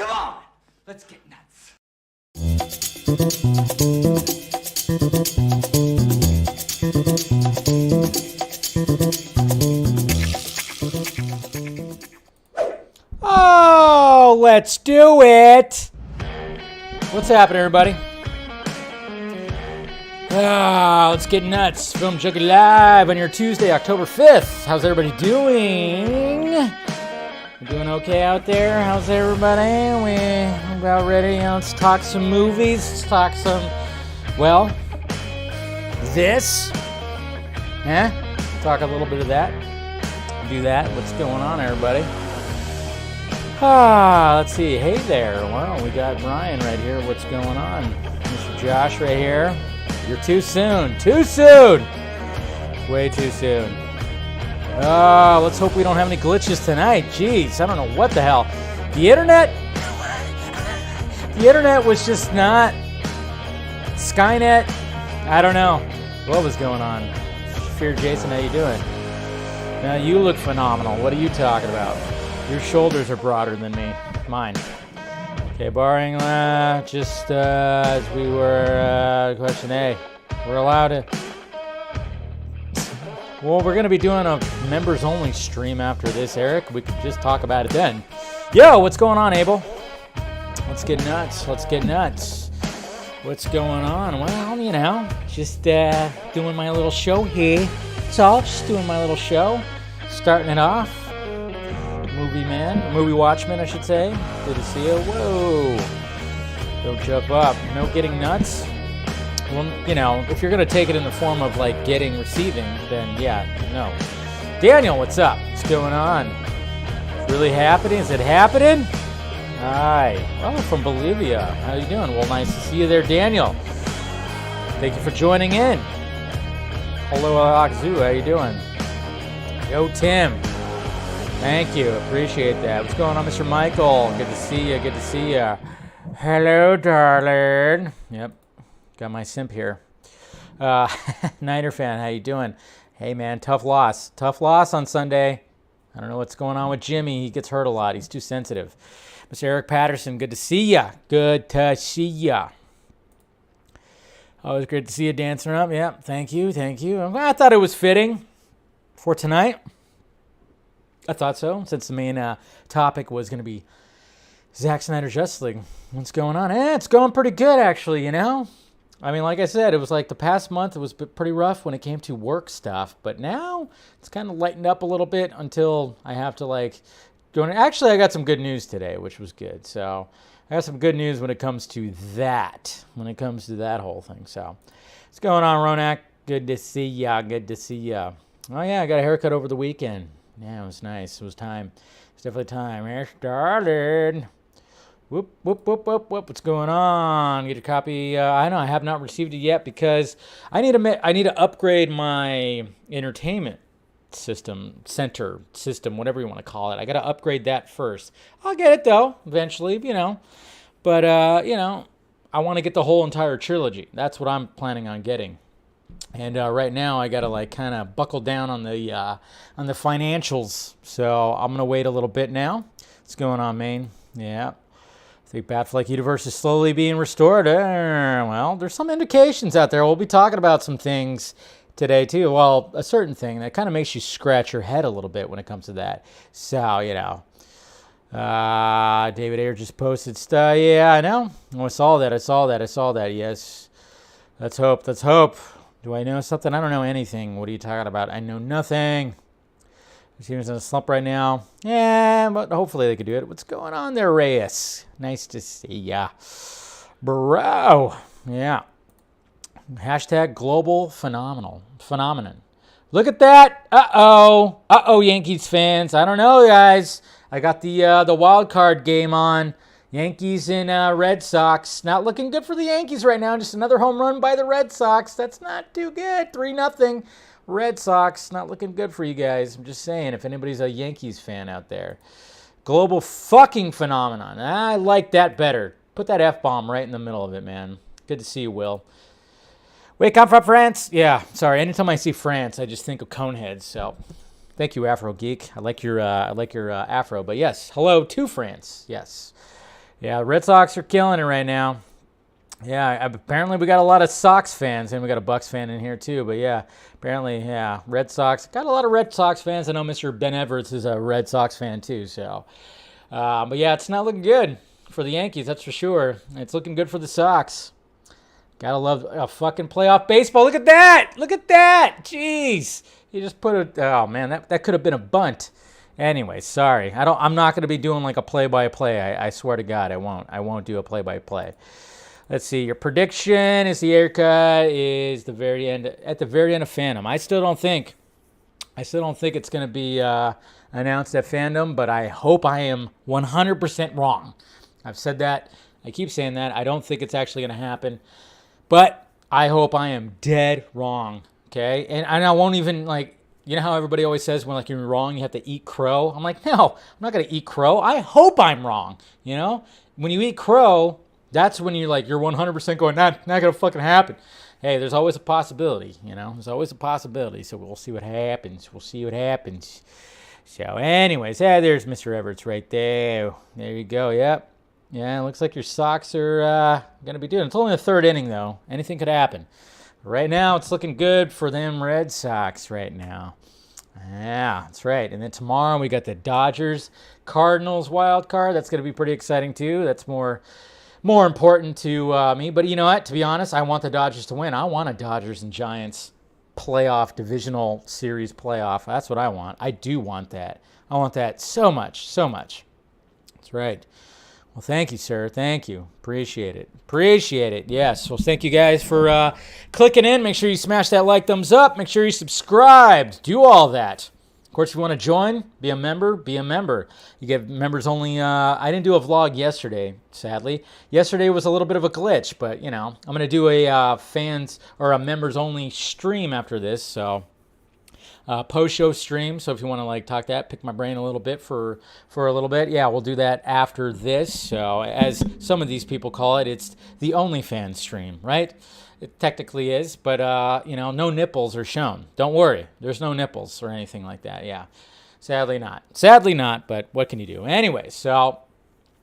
Come on, let's get nuts. Oh, let's do it. What's happening, everybody? Let's get nuts. Film Junkee live on your Tuesday, October 5th. How's everybody doing? You doing okay out there? How's everybody? We about ready? Let's talk some movies. Let's talk some, well, this. Talk a little bit of that. Do that. What's going on, everybody? Let's see. Hey there. Well, we got Ryan right here. What's going on? Mr. Josh right here. You're too soon. Too soon. Way too soon. Let's hope we don't have any glitches tonight. Jeez, I don't know what the hell. The internet was just not. Skynet. I don't know what was going on. Fear Jason, how you doing? Now you look phenomenal. What are you talking about? Your shoulders are broader than mine. Okay, barring just as we were, question A. We're allowed to... Well, we're going to be doing a members-only stream after this, Eric. We could just talk about it then. Yo, what's going on, Abel? Let's get nuts. Let's get nuts. What's going on? Well, you know, just doing my little show here. That's all, just doing my little show. Starting it off. Movie watchman, I should say. Good to see you. Whoa. Don't jump up. No getting nuts. Well, you know, if you're going to take it in the form of, like, receiving, then, yeah, no. Daniel, what's up? What's going on? Really happening? Is it happening? Hi. Oh, from Bolivia. How you doing? Well, nice to see you there, Daniel. Thank you for joining in. Hello, Akzu. How you doing? Yo, Tim. Thank you. Appreciate that. What's going on, Mr. Michael? Good to see you. Good to see you. Hello, darling. Yep. Got my simp here. Snyder fan, how you doing? Hey, man, tough loss. Tough loss on Sunday. I don't know what's going on with Jimmy. He gets hurt a lot. He's too sensitive. Mr. Eric Patterson, good to see ya. Good to see ya. Always great to see you dancing up. Yeah, thank you. Thank you. I thought it was fitting for tonight. I thought so, since the main topic was going to be Zack Snyder Justice League. What's going on? It's going pretty good, actually, you know? I mean, like I said, it was like the past month, it was pretty rough when it came to work stuff. But now, it's kind of lightened up a little bit until I have to, like, go in. Actually, I got some good news today, which was good. So, I got some good news when it comes to that. When it comes to that whole thing. So, what's going on, Ronak? Good to see ya. Good to see ya. Oh, yeah, I got a haircut over the weekend. Yeah, it was nice. It was time. It's definitely time. Here's darling. Whoop, whoop, whoop, whoop, whoop. What's going on? Get a copy. I know I have not received it yet because I need to upgrade my entertainment system, whatever you want to call it. I got to upgrade that first. I'll get it, though, eventually, you know. But, you know, I want to get the whole entire trilogy. That's what I'm planning on getting. And right now, I gotta like kind of buckle down on the financials. So I'm gonna wait a little bit now. What's going on, Maine? Yeah, I think Batfleck universe is slowly being restored. Well, there's some indications out there. We'll be talking about some things today too. Well, a certain thing that kind of makes you scratch your head a little bit when it comes to that. So you know, David Ayer just posted stuff. Yeah, I know. Oh, I saw that. Yes. Let's hope. Do I know something? I don't know anything. What are you talking about? I know nothing. The team's in a slump right now. Yeah, but hopefully they could do it. What's going on there, Reyes? Nice to see ya. Bro. Yeah. Hashtag global phenomenon. Look at that. Uh-oh, Yankees fans. I don't know, guys. I got the wild card game on. Yankees and Red Sox. Not looking good for the Yankees right now. Just another home run by the Red Sox. That's not too good. 3-0. Red Sox. Not looking good for you guys. I'm just saying, if anybody's a Yankees fan out there. Global fucking phenomenon. I like that better. Put that F-bomb right in the middle of it, man. Good to see you, Will. Wait, come from France? Yeah, sorry. Anytime I see France, I just think of Coneheads. So, thank you, Afro Geek. I like your afro. But yes, hello to France. Yes. Yeah, the Red Sox are killing it right now. Yeah, apparently we got a lot of Sox fans, and we got a Bucks fan in here too. But yeah, apparently, yeah, Red Sox. Got a lot of Red Sox fans. I know Mr. Ben Everts is a Red Sox fan too. So, but yeah, it's not looking good for the Yankees, that's for sure. It's looking good for the Sox. Gotta love a fucking playoff baseball. Look at that! Look at that! Jeez, you just put it. Oh man, that could have been a bunt. Anyway, sorry. I'm not gonna be doing like a play-by-play. I swear to God, I won't. I won't do a play-by-play. Let's see. Your prediction is the haircut is the very end. At the very end of Fandom. I still don't think it's going to be announced at Fandom, but I hope I am 100% wrong. I've said that. I keep saying that. I don't think it's actually going to happen, but I hope I am dead wrong. Okay, and I won't even like. You know how everybody always says when like you're wrong, you have to eat crow. I'm like, no, I'm not going to eat crow. I hope I'm wrong. You know, when you eat crow, that's when you're like, you're 100% going, not going to fucking happen. Hey, there's always a possibility, you know. There's always a possibility, so we'll see what happens. We'll see what happens. So anyways, there's Mr. Everts right there. There you go, yep. Yeah, it looks like your Sox are going to be doing it. It's only the third inning, though. Anything could happen. Right now, it's looking good for them Red Sox right now. Yeah, that's right. And then tomorrow, we got the Dodgers-Cardinals wild card. That's going to be pretty exciting, too. That's more important to me. But you know what? To be honest, I want the Dodgers to win. I want a Dodgers and Giants playoff, divisional series playoff. That's what I want. I do want that. I want that so much, so much. That's right. Well, thank you, sir. Thank you. Appreciate it. Appreciate it. Yes. Well, thank you guys for clicking in. Make sure you smash that like, thumbs up. Make sure you subscribe. Do all that. Of course, if you want to join, be a member, be a member. You get members only. I didn't do a vlog yesterday, sadly. Yesterday was a little bit of a glitch, but, you know, I'm going to do a fans or a members only stream after this, so post-show stream. So if you want to, like, talk that, pick my brain a little bit for a little bit, yeah, we'll do that after this. So as some of these people call it, it's the OnlyFans stream, right? It technically is, but, you know, no nipples are shown. Don't worry. There's no nipples or anything like that, yeah. Sadly not. Sadly not, but what can you do? Anyway, so,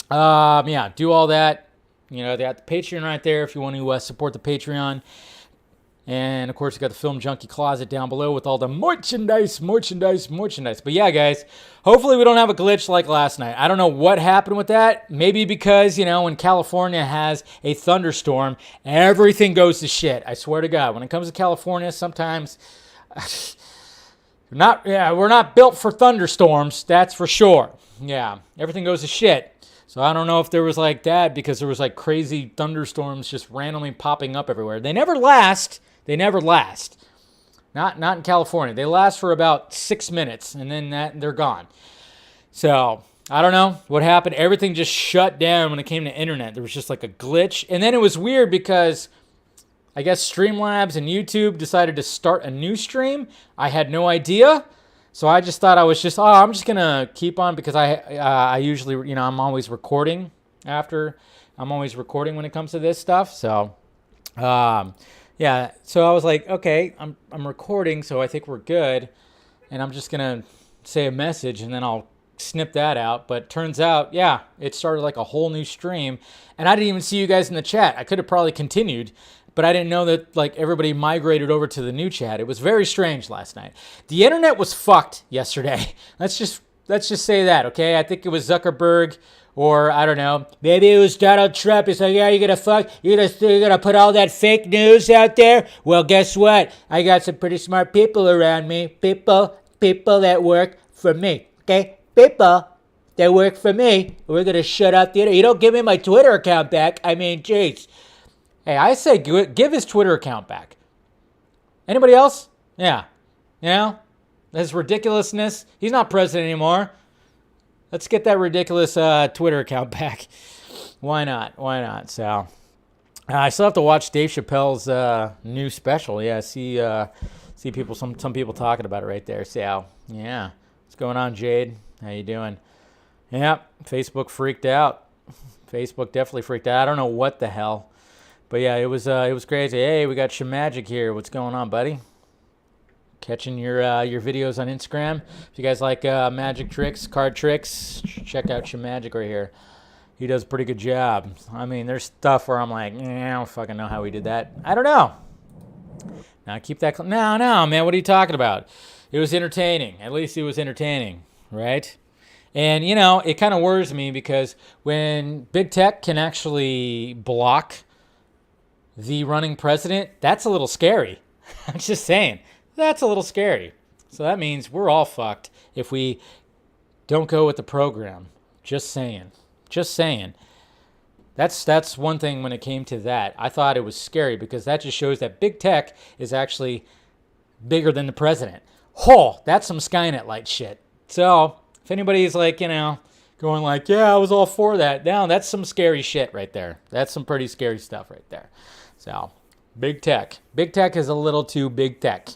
yeah, do all that. You know, they got the Patreon right there if you want to support the Patreon. And, of course, you got the Film Junkie Closet down below with all the merchandise. But, yeah, guys, hopefully we don't have a glitch like last night. I don't know what happened with that. Maybe because, you know, when California has a thunderstorm, everything goes to shit. I swear to God. When it comes to California, sometimes we're not built for thunderstorms. That's for sure. Yeah, everything goes to shit. So I don't know if there was like that because there was like crazy thunderstorms just randomly popping up everywhere. They never last. They never last. Not in California. They last for about 6 minutes, and then they're gone. So I don't know what happened. Everything just shut down when it came to internet. There was just like a glitch. And then it was weird because I guess Streamlabs and YouTube decided to start a new stream. I had no idea. So I just thought I'm just going to keep on because I usually, you know, I'm always recording I'm always recording when it comes to this stuff. So, yeah, so I was like, okay, I'm recording, so I think we're good. And I'm just going to say a message and then I'll snip that out. But turns out, yeah, it started like a whole new stream. And I didn't even see you guys in the chat. I could have probably continued, but I didn't know that like everybody migrated over to the new chat. It was very strange last night. The internet was fucked yesterday. Let's just say that, okay? I think it was Zuckerberg. Or, I don't know, maybe it was Donald Trump. He's like, yeah, you're gonna put all that fake news out there? Well, guess what? I got some pretty smart people around me. People that work for me, okay? People that work for me. We're gonna shut out the internet. You don't give me my Twitter account back. I mean, jeez. Hey, I say give his Twitter account back. Anybody else? Yeah. You know? His ridiculousness. He's not president anymore. Let's get that ridiculous Twitter account back. Why not? Why not? So, I still have to watch Dave Chappelle's new special. Yeah, see people, some people talking about it right there. So, yeah, what's going on, Jade? How you doing? Yeah, Facebook freaked out. Facebook definitely freaked out. I don't know what the hell, but yeah, it was crazy. Hey, we got Shamagic here. What's going on, buddy? Catching your videos on Instagram. If you guys like magic tricks, card tricks, check out Shamagic right here. he does a pretty good job. I mean, there's stuff where I'm like, I don't fucking know how he did that. I don't know. Now keep that. No, man. What are you talking about? It was entertaining. At least it was entertaining, right? And, it kind of worries me because when big tech can actually block the running president, that's a little scary. I'm just saying. That's a little scary. So that means we're all fucked if we don't go with the program. Just saying. That's one thing when it came to that. I thought it was scary because that just shows that big tech is actually bigger than the president. Oh, that's some Skynet light shit. So if anybody's like, going like, yeah, I was all for that. Now that's some scary shit right there. That's some pretty scary stuff right there. So big tech. Big tech is a little too big tech.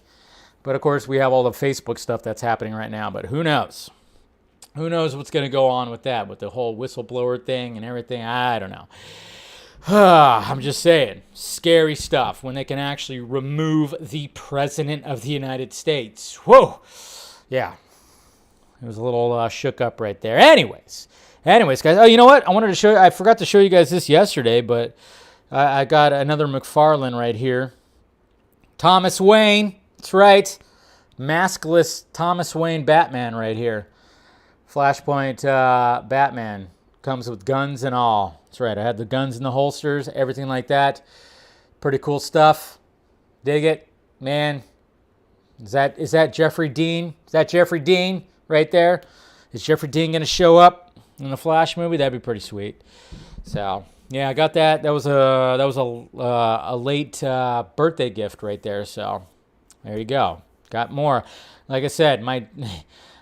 But of course we have all the Facebook stuff that's happening right now. But who knows? Who knows what's going to go on with that, with the whole whistleblower thing and everything? I don't know. I'm just saying, scary stuff when they can actually remove the president of the United States. Whoa. Yeah. It was a little shook up right there. Anyways, guys. Oh, you know what? I forgot to show you guys this yesterday, but I got another McFarlane right here. Thomas Wayne. That's right. Maskless Thomas Wayne Batman right here. Flashpoint Batman comes with guns and all. That's right. I had the guns in the holsters, everything like that. Pretty cool stuff. Dig it, man. Is that Jeffrey Dean? Is that Jeffrey Dean right there? Is Jeffrey Dean going to show up in the Flash movie? That'd be pretty sweet. So yeah, I got that. That was a late birthday gift right there. So there you go. Got more. Like I said,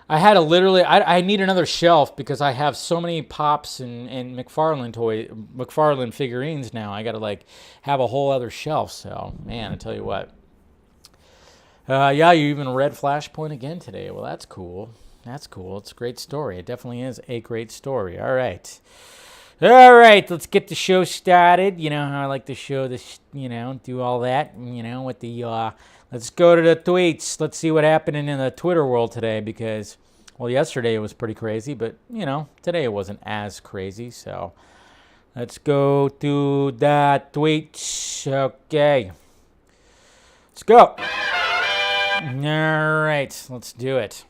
I had to literally, I need another shelf because I have so many Pops and McFarlane figurines now. I got to have a whole other shelf. So, man, I tell you what. Yeah, you even read Flashpoint again today. Well, that's cool. That's cool. It's a great story. It definitely is a great story. All right. Let's get the show started. You know how I like to show this, do all that, with the, let's go to the tweets. Let's see what happened in the Twitter world today because, well, yesterday it was pretty crazy, but, today it wasn't as crazy. So let's go to the tweets. Okay. Let's go. All right. Let's do it.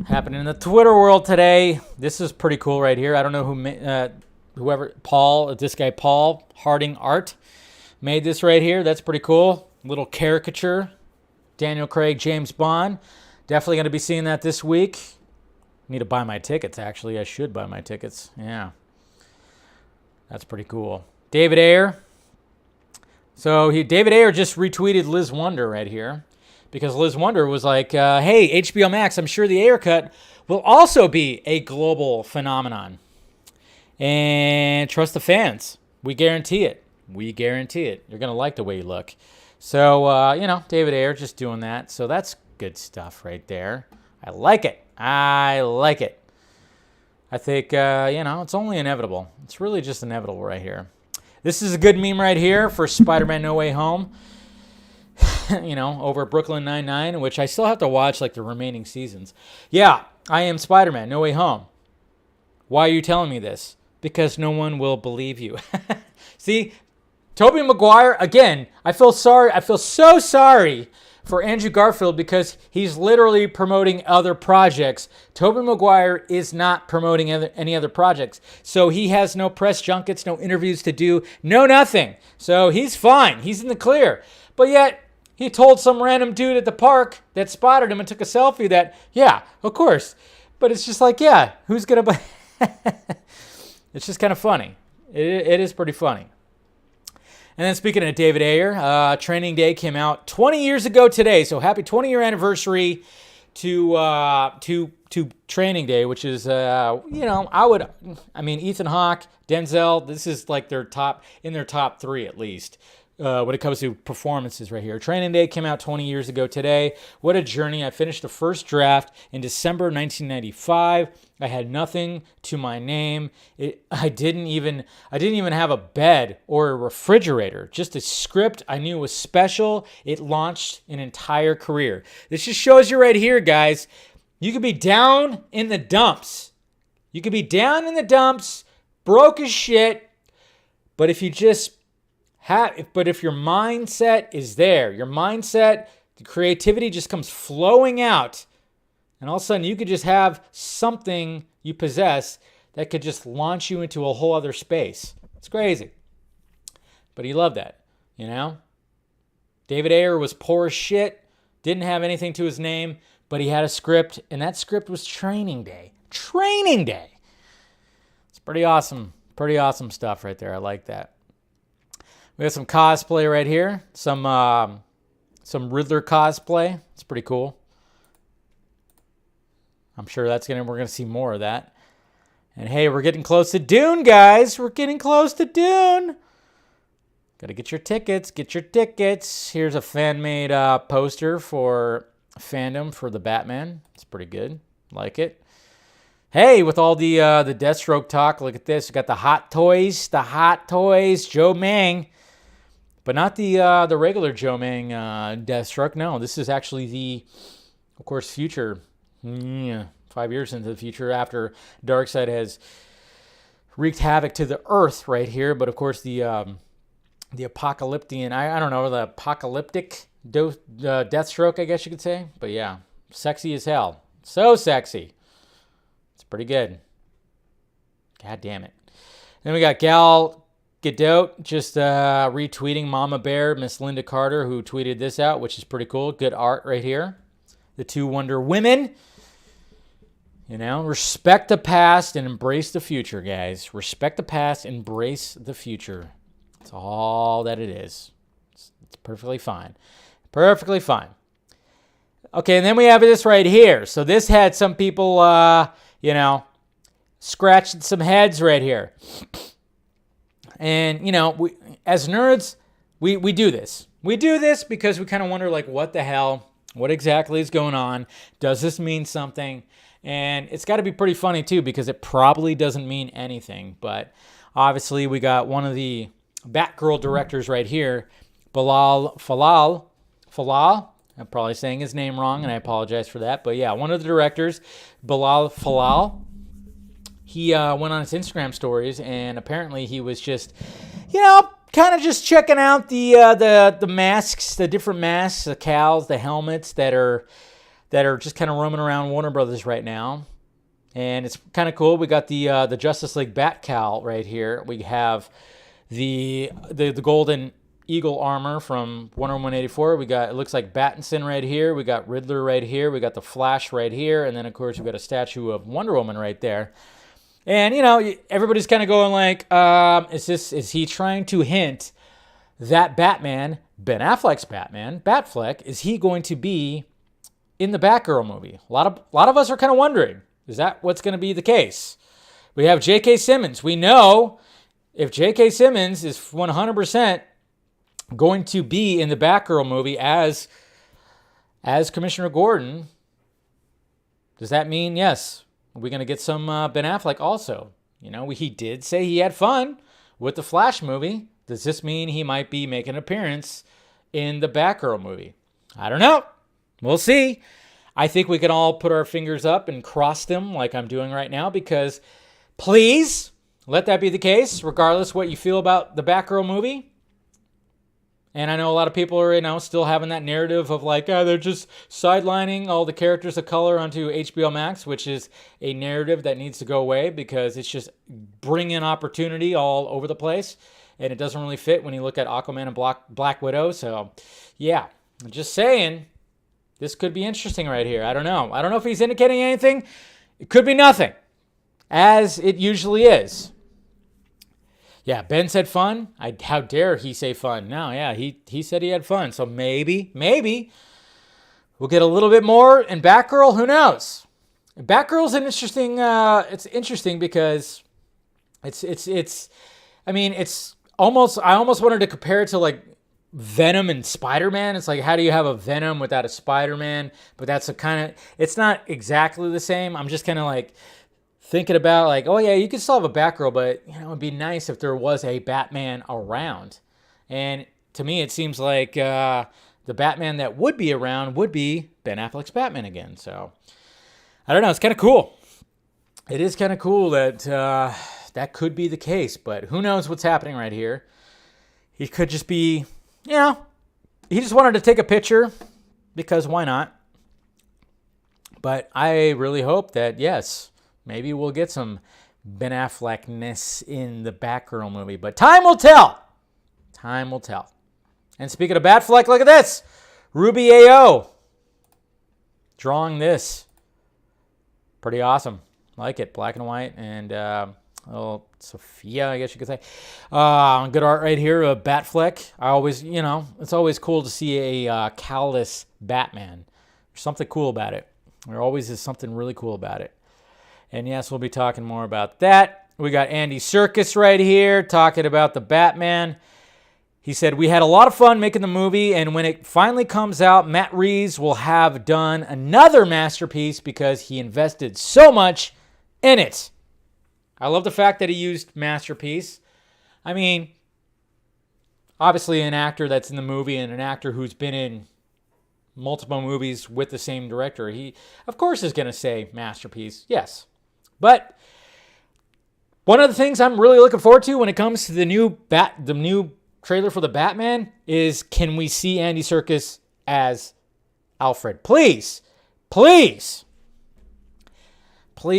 Happening in the Twitter world today. This is pretty cool right here. I don't know this guy Paul Harding Art made this right here. That's pretty cool. Little caricature. Daniel Craig, James Bond. Definitely going to be seeing that this week. Need to buy my tickets, actually. I should buy my tickets. Yeah. That's pretty cool. David Ayer. So David Ayer just retweeted Liz Wonder right here. Because Liz Wonder was like, hey, HBO Max, I'm sure the Ayer cut will also be a global phenomenon. And trust the fans. We guarantee it. You're going to like the way you look. So, David Ayer just doing that. So that's good stuff right there. I like it. I think, it's only inevitable. It's really just inevitable right here. This is a good meme right here for Spider-Man No Way Home. Over Brooklyn Nine-Nine, which I still have to watch the remaining seasons. Yeah, I am Spider-Man, No Way Home. Why are you telling me this? Because no one will believe you. See, Tobey Maguire, again, I feel so sorry for Andrew Garfield because he's literally promoting other projects. Tobey Maguire is not promoting any other projects. So he has no press junkets, no interviews to do, no nothing. So he's fine. He's in the clear. But yet, he told some random dude at the park that spotted him and took a selfie that, yeah, of course. But it's just yeah, who's going to buy? It's just kind of funny. It is pretty funny. And then speaking of David Ayer, Training Day came out 20 years ago today. So happy 20-year anniversary to Training Day, which is, Ethan Hawke, Denzel, this is their top 3 at least. When it comes to performances right here. Training Day came out 20 years ago today. What a journey. I finished the first draft in December 1995. I had nothing to my name. I didn't even have a bed or a refrigerator. Just a script I knew was special. It launched an entire career. This just shows you right here, guys. You could be down in the dumps. broke as shit. But if you just if your mindset is there, your mindset, the creativity just comes flowing out, and all of a sudden you could just have something you possess that could just launch you into a whole other space. It's crazy. But he loved that, you know? David Ayer was poor as shit, didn't have anything to his name, but he had a script, and that script was Training Day. Training Day! It's pretty awesome stuff right there. I like that. We have some cosplay right here. Some Riddler cosplay. It's pretty cool. I'm sure we're gonna see more of that. And hey, we're getting close to Dune, guys. We're getting close to Dune. Gotta get your tickets. Get your tickets. Here's a fan-made poster for fandom for the Batman. It's pretty good. Like it. Hey, with all the Deathstroke talk, look at this. We got the hot toys. The hot toys. Joe Mang. But not the regular Joe Mang Deathstroke. No, this is actually of course, future. 5 years into the future after Darkseid has wreaked havoc to the Earth right here. But of course, the apocalyptic, I don't know, the apocalyptic Deathstroke, I guess you could say. But yeah, sexy as hell. So sexy. It's pretty good. God damn it. Then we got Gal Gadot just retweeting Mama Bear, Miss Linda Carter, who tweeted this out, which is pretty cool. Good art right here. The two Wonder Women. You know, respect the past and embrace the future, guys. Respect the past, embrace the future. That's all that it is. It's perfectly fine. Perfectly fine. Okay, and then we have this right here. So this had some people, scratching some heads right here. And, we, as nerds, we do this. We do this because we kind of wonder, like, what the hell? What exactly is going on? Does this mean something? And it's got to be pretty funny, too, because it probably doesn't mean anything. But obviously, we got one of the Batgirl directors right here, Bilal Falal. I'm probably saying his name wrong, and I apologize for that. But, yeah, one of the directors, Bilal Falal, he went on his Instagram stories, and apparently he was just, kind of just checking out the masks, the different masks, the cowls, the helmets that are just kind of roaming around Warner Brothers right now. And it's kind of cool. We got the Justice League Bat cowl right here. We have the Golden Eagle armor from Wonder Woman 84. We got, it looks like Battinson right here. We got Riddler right here. We got the Flash right here. And then, of course, we got a statue of Wonder Woman right there. And, everybody's kind of going like, is he trying to hint that Batman, Ben Affleck's Batman, Batfleck, is he going to be in the Batgirl movie? A lot of us are kind of wondering, is that what's going to be the case? We have J.K. Simmons. We know if J.K. Simmons is 100% going to be in the Batgirl movie as Commissioner Gordon, does that mean, yes, we're going to get some Ben Affleck also? He did say he had fun with the Flash movie. Does this mean he might be making an appearance in the Batgirl movie? I don't know. We'll see. I think we can all put our fingers up and cross them like I'm doing right now, because please let that be the case, regardless what you feel about the Batgirl movie. And I know a lot of people are, still having that narrative of like, they're just sidelining all the characters of color onto HBO Max, which is a narrative that needs to go away because it's just bringing opportunity all over the place. And it doesn't really fit when you look at Aquaman and Black Widow. So, yeah, I'm just saying, this could be interesting right here. I don't know. I don't know if he's indicating anything. It could be nothing, as it usually is. Yeah, Ben said fun. How dare he say fun? No, yeah, he said he had fun. So maybe we'll get a little bit more. And Batgirl, who knows? Batgirl's an interesting. It's interesting because it's. I mean, it's almost. I almost wanted to compare it to like Venom and Spider-Man. It's like, how do you have a Venom without a Spider-Man? But that's a kind of. It's not exactly the same. I'm just kind of like thinking about like, oh yeah, you could still have a Batgirl, but it'd be nice if there was a Batman around. And to me, it seems like the Batman that would be around would be Ben Affleck's Batman again. So I don't know. It's kind of cool. It is kind of cool that that could be the case, but who knows what's happening right here. He could just be, he just wanted to take a picture because why not? But I really hope that, yes, maybe we'll get some Ben Affleck-ness in the Batgirl movie. But time will tell. Time will tell. And speaking of Batfleck, look at this. Ruby AO drawing this. Pretty awesome. Like it. Black and white. And Sophia, I guess you could say. Good art right here of Batfleck. I always, it's always cool to see a callous Batman. There's something cool about it. There always is something really cool about it. And yes, we'll be talking more about that. We got Andy Serkis right here talking about the Batman. He said, we had a lot of fun making the movie, and when it finally comes out, Matt Reeves will have done another masterpiece because he invested so much in it. I love the fact that he used masterpiece. I mean, obviously an actor that's in the movie and an actor who's been in multiple movies with the same director, he, of course, is going to say masterpiece. Yes. But one of the things I'm really looking forward to when it comes to the new trailer for the Batman is, can we see Andy Serkis as Alfred? Please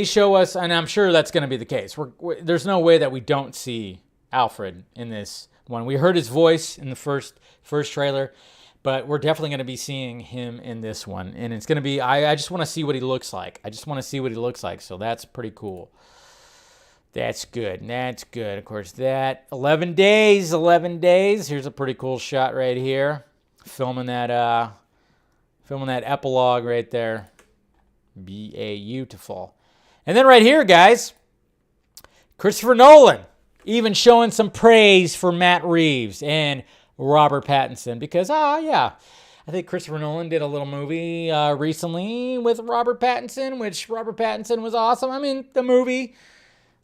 show us, and I'm sure that's going to be the case. There's no way that we don't see Alfred in this one. We heard his voice in the first trailer, but we're definitely going to be seeing him in this one. And it's going to be, I just want to see what he looks like. So that's pretty cool. That's good. Of course, that 11 days. Here's a pretty cool shot right here. Filming that epilogue right there. Beautiful. And then right here, guys, Christopher Nolan even showing some praise for Matt Reeves and Robert Pattinson because, I think Christopher Nolan did a little movie recently with Robert Pattinson, which Robert Pattinson was awesome. I mean, the movie,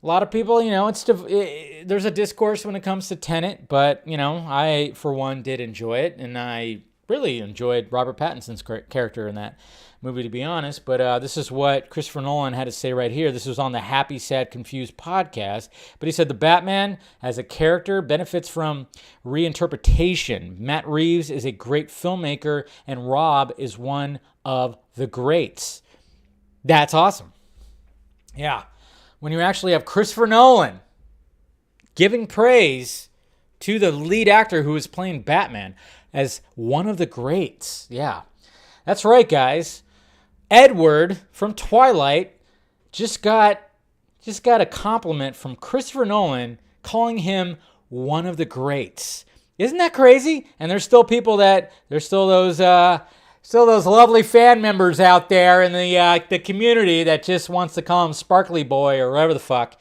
a lot of people, there's a discourse when it comes to Tenet, but, I, for one, did enjoy it, and I really enjoyed Robert Pattinson's character in that movie, to be honest. But this is what Christopher Nolan had to say right here. This was on the Happy, Sad, Confused podcast. But he said, the Batman as a character benefits from reinterpretation. Matt Reeves is a great filmmaker, and Rob is one of the greats. That's awesome. Yeah. When you actually have Christopher Nolan giving praise to the lead actor who is playing Batman as one of the greats. Yeah. That's right, guys. Edward from Twilight just got a compliment from Christopher Nolan calling him one of the greats. Isn't that crazy? And there's still those lovely fan members out there in the community that just wants to call him Sparkly Boy or whatever the fuck.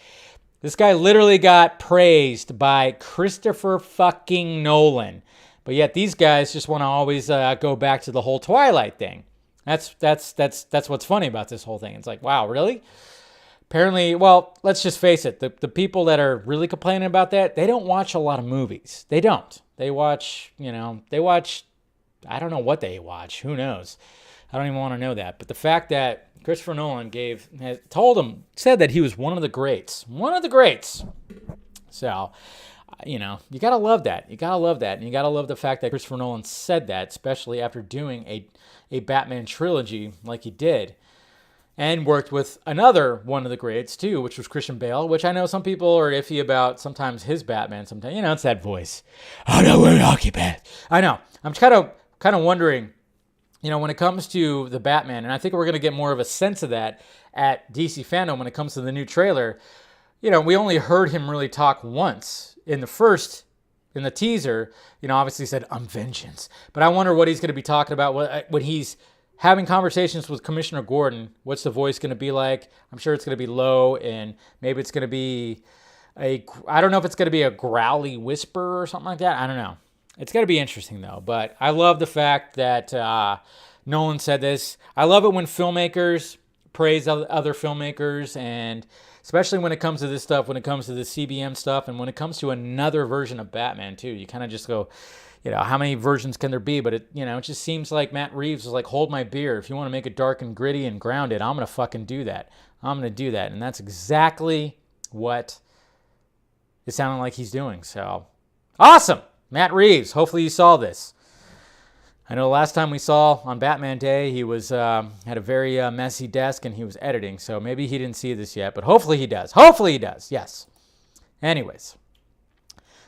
This guy literally got praised by Christopher fucking Nolan. But yet these guys just want to always go back to the whole Twilight thing. That's what's funny about this whole thing. It's like, wow, really? Apparently, well, let's just face it. The people that are really complaining about that, they don't watch a lot of movies. They don't. They watch, I don't know what they watch. Who knows? I don't even want to know that. But the fact that Christopher Nolan said that he was one of the greats. One of the greats. So, you got to love that. And you got to love the fact that Christopher Nolan said that, especially after doing a Batman trilogy like he did. And worked with another one of the greats, too, which was Christian Bale, which I know some people are iffy about sometimes his Batman. Sometimes, it's that voice. I know we're occupied. I know. I'm kind of wondering, when it comes to the Batman, and I think we're going to get more of a sense of that at DC Fandom when it comes to the new trailer. We only heard him really talk once in the teaser. Obviously said, I'm vengeance. But I wonder what he's going to be talking about when he's having conversations with Commissioner Gordon. What's the voice going to be like? I'm sure it's going to be low, and maybe it's going to be I don't know if it's going to be a growly whisper or something like that. I don't know. It's going to be interesting, though. But I love the fact that Nolan said this. I love it when filmmakers praise other filmmakers, and especially when it comes to this stuff, when it comes to the CBM stuff, and when it comes to another version of Batman, too. You kind of just go, how many versions can there be? But it just seems like Matt Reeves was like, hold my beer. If you want to make it dark and gritty and grounded, I'm going to fucking do that. I'm going to do that. And that's exactly what it sounded like he's doing. So, awesome! Matt Reeves, hopefully you saw this. I know last time we saw on Batman Day, he was had a very messy desk and he was editing, so maybe he didn't see this yet, but hopefully he does. Hopefully he does, yes. Anyways,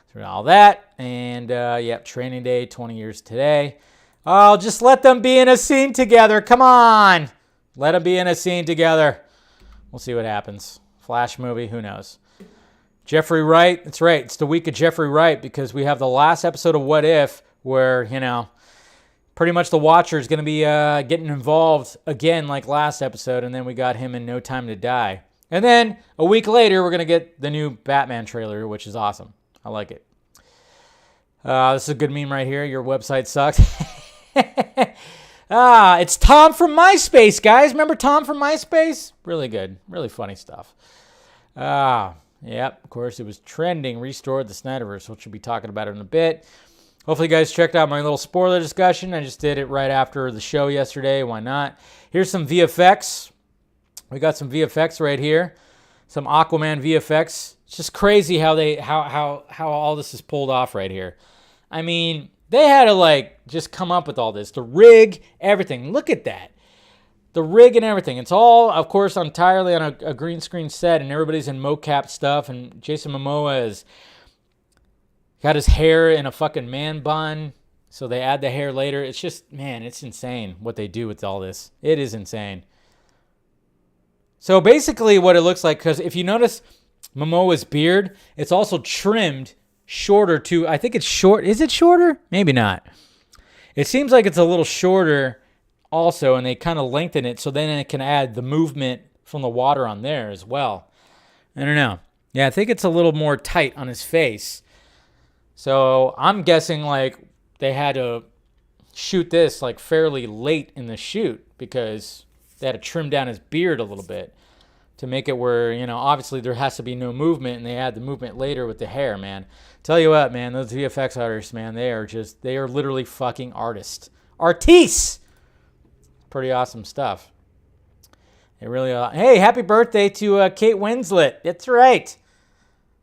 through all that, and yep, Training Day, 20 years today. Oh, just let them be in a scene together. Come on. Let them be in a scene together. We'll see what happens. Flash movie, who knows. Jeffrey Wright, that's right. It's the week of Jeffrey Wright because we have the last episode of What If where, pretty much the Watcher is going to be getting involved again like last episode, and then we got him in No Time to Die. And then a week later, we're going to get the new Batman trailer, which is awesome. I like it. This is a good meme right here. Your website sucks. It's Tom from MySpace, guys. Remember Tom from MySpace? Really good. Really funny stuff. Yep, of course, it was trending. Restored the Snyders, which we'll be talking about it in a bit. Hopefully you guys checked out my little spoiler discussion. I just did it right after the show yesterday. Why not? Here's some VFX. We got some VFX right here. Some Aquaman VFX. It's just crazy how all this is pulled off right here. I mean, they had to just come up with all this. The rig, everything. Look at that. The rig and everything. It's all, of course, entirely on a green screen set, and everybody's in mocap stuff, and Jason Momoa is got his hair in a fucking man bun, so they add the hair later. It's just, man, it's insane what they do with all this. It is insane. So basically what it looks like, because if you notice Momoa's beard, it's also trimmed shorter to, I think it's short. Is it shorter? Maybe not. It seems like it's a little shorter also, and they kind of lengthen it so then it can add the movement from the water on there as well. I don't know. Yeah, I think it's a little more tight on his face. So I'm guessing they had to shoot this fairly late in the shoot because they had to trim down his beard a little bit to make it where, obviously there has to be no movement, and they add the movement later with the hair, man. Tell you what, man, those VFX artists, man, they are literally fucking artists. Artistes! Pretty awesome stuff. They really are. Hey, happy birthday to Kate Winslet. That's right.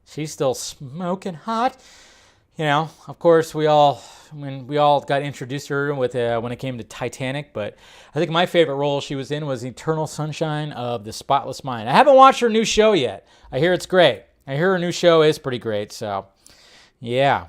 She's still smoking hot. Of course, we all got introduced to her with when it came to Titanic, but I think my favorite role she was in was Eternal Sunshine of the Spotless Mind. I haven't watched her new show yet. I hear it's great. I hear her new show is pretty great, so yeah.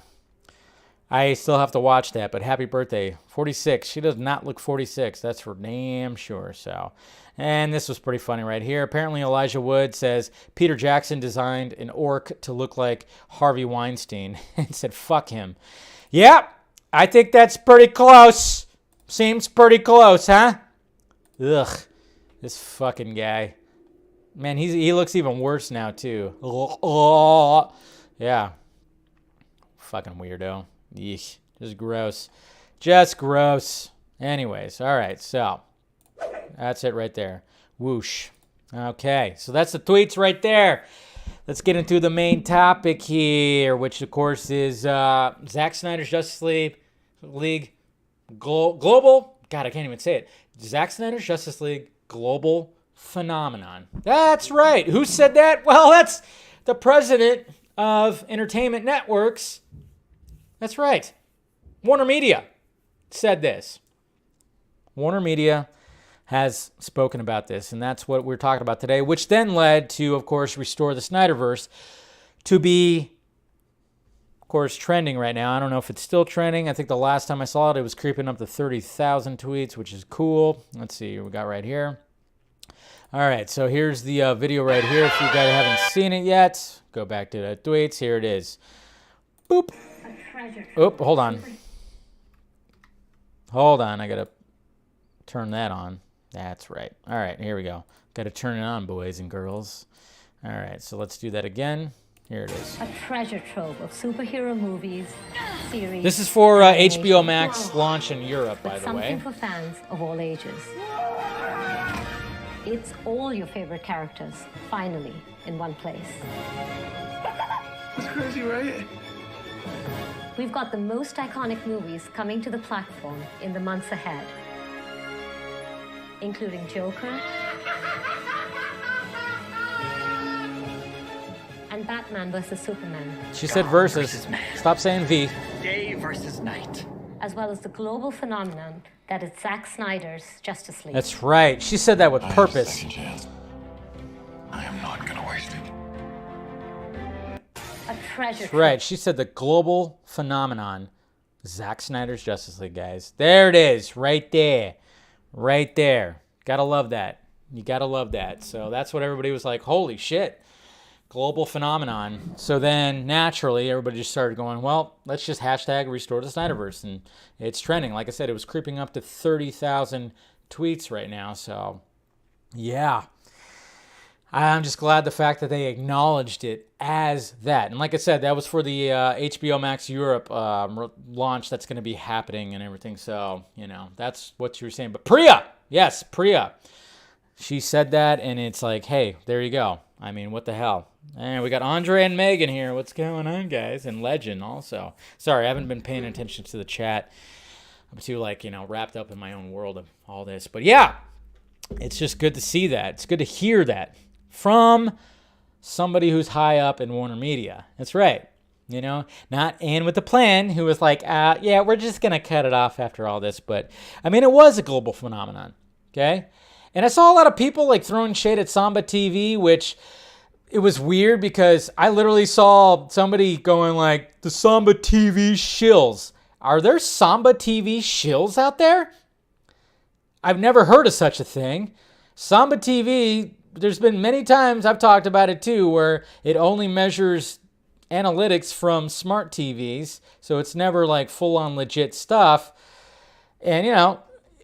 I still have to watch that, but happy birthday. 46. She does not look 46. That's for damn sure, so. And this was pretty funny right here. Apparently Elijah Wood says Peter Jackson designed an orc to look like Harvey Weinstein and said, fuck him. Yep, I think that's pretty close. Seems pretty close, huh? Ugh, this fucking guy. Man, he looks even worse now, too. Yeah. Fucking weirdo. Yeesh. Just gross. Just gross. Anyways, all right, so that's it right there. Whoosh. Okay, so that's the tweets right there. Let's get into the main topic here, which of course is Zack Snyder's Justice League global. God, I can't even say it. Zack Snyder's Justice League global phenomenon. That's right. Who said that? Well, that's the president of Entertainment Networks. That's right. WarnerMedia said this. WarnerMedia has spoken about this, and that's what we're talking about today, which then led to, of course, Restore the Snyderverse to be, of course, trending right now. I don't know if it's still trending. I think the last time I saw it, it was creeping up to 30,000 tweets, which is cool. Let's see what we got right here. All right, so here's the video right here. If you guys haven't seen it yet, go back to the tweets. Here it is. Boop. Oop, hold on. Hold on, I got to turn that on. That's right. All right, here we go. Got to turn it on, boys and girls. All right, so let's do that again. Here it is. A treasure trove of superhero movies, series. This is for HBO Max launch in Europe, by the way. Something for fans of all ages. It's all your favorite characters, finally, in one place. That's crazy, right? We've got the most iconic movies coming to the platform in the months ahead, including Joker and Batman. Batman vs. Superman, She said God versus. versus man. Stop saying V. Day versus night. as well as the global phenomenon that is Zack Snyder's Justice League. That's right. She said that with purpose. Second chance. I am not gonna waste it. A treasure That's right. She said the global phenomenon, Zack Snyder's Justice League, guys. There it is, right there. Right there. Gotta love that. You gotta love that. So that's what everybody was like, holy shit. Global phenomenon. So then naturally everybody just started going, well, let's just hashtag restore the Snyderverse. And it's trending. Like I said, it was creeping up to 30,000 tweets right now. So yeah. I'm just glad the fact that they acknowledged it as that. And like I said, that was for the HBO Max Europe launch that's going to be happening and everything. So, you know, that's what you were saying. But Priya, yes, Priya. She said that, and it's like, hey, there you go. I mean, what the hell? And we got Andre and Megan here. What's going on, guys? And Legend also. Sorry, I haven't been paying attention to the chat. I'm too, like, you know, wrapped up in my own world of all this. But yeah, it's just good to see that. It's good to hear that from somebody who's high up in WarnerMedia. That's right. You know, not Ann with the Plan, who was like, yeah, we're just going to cut it off after all this. But, I mean, it was a global phenomenon, okay? And I saw a lot of people, like, throwing shade at Samba TV, which it was weird because I literally saw somebody going, like, the Samba TV shills. Are there Samba TV shills out there? I've never heard of such a thing. Samba TV, there's been many times I've talked about it too, where it only measures analytics from smart TVs, so it's never like full-on legit stuff. And you know,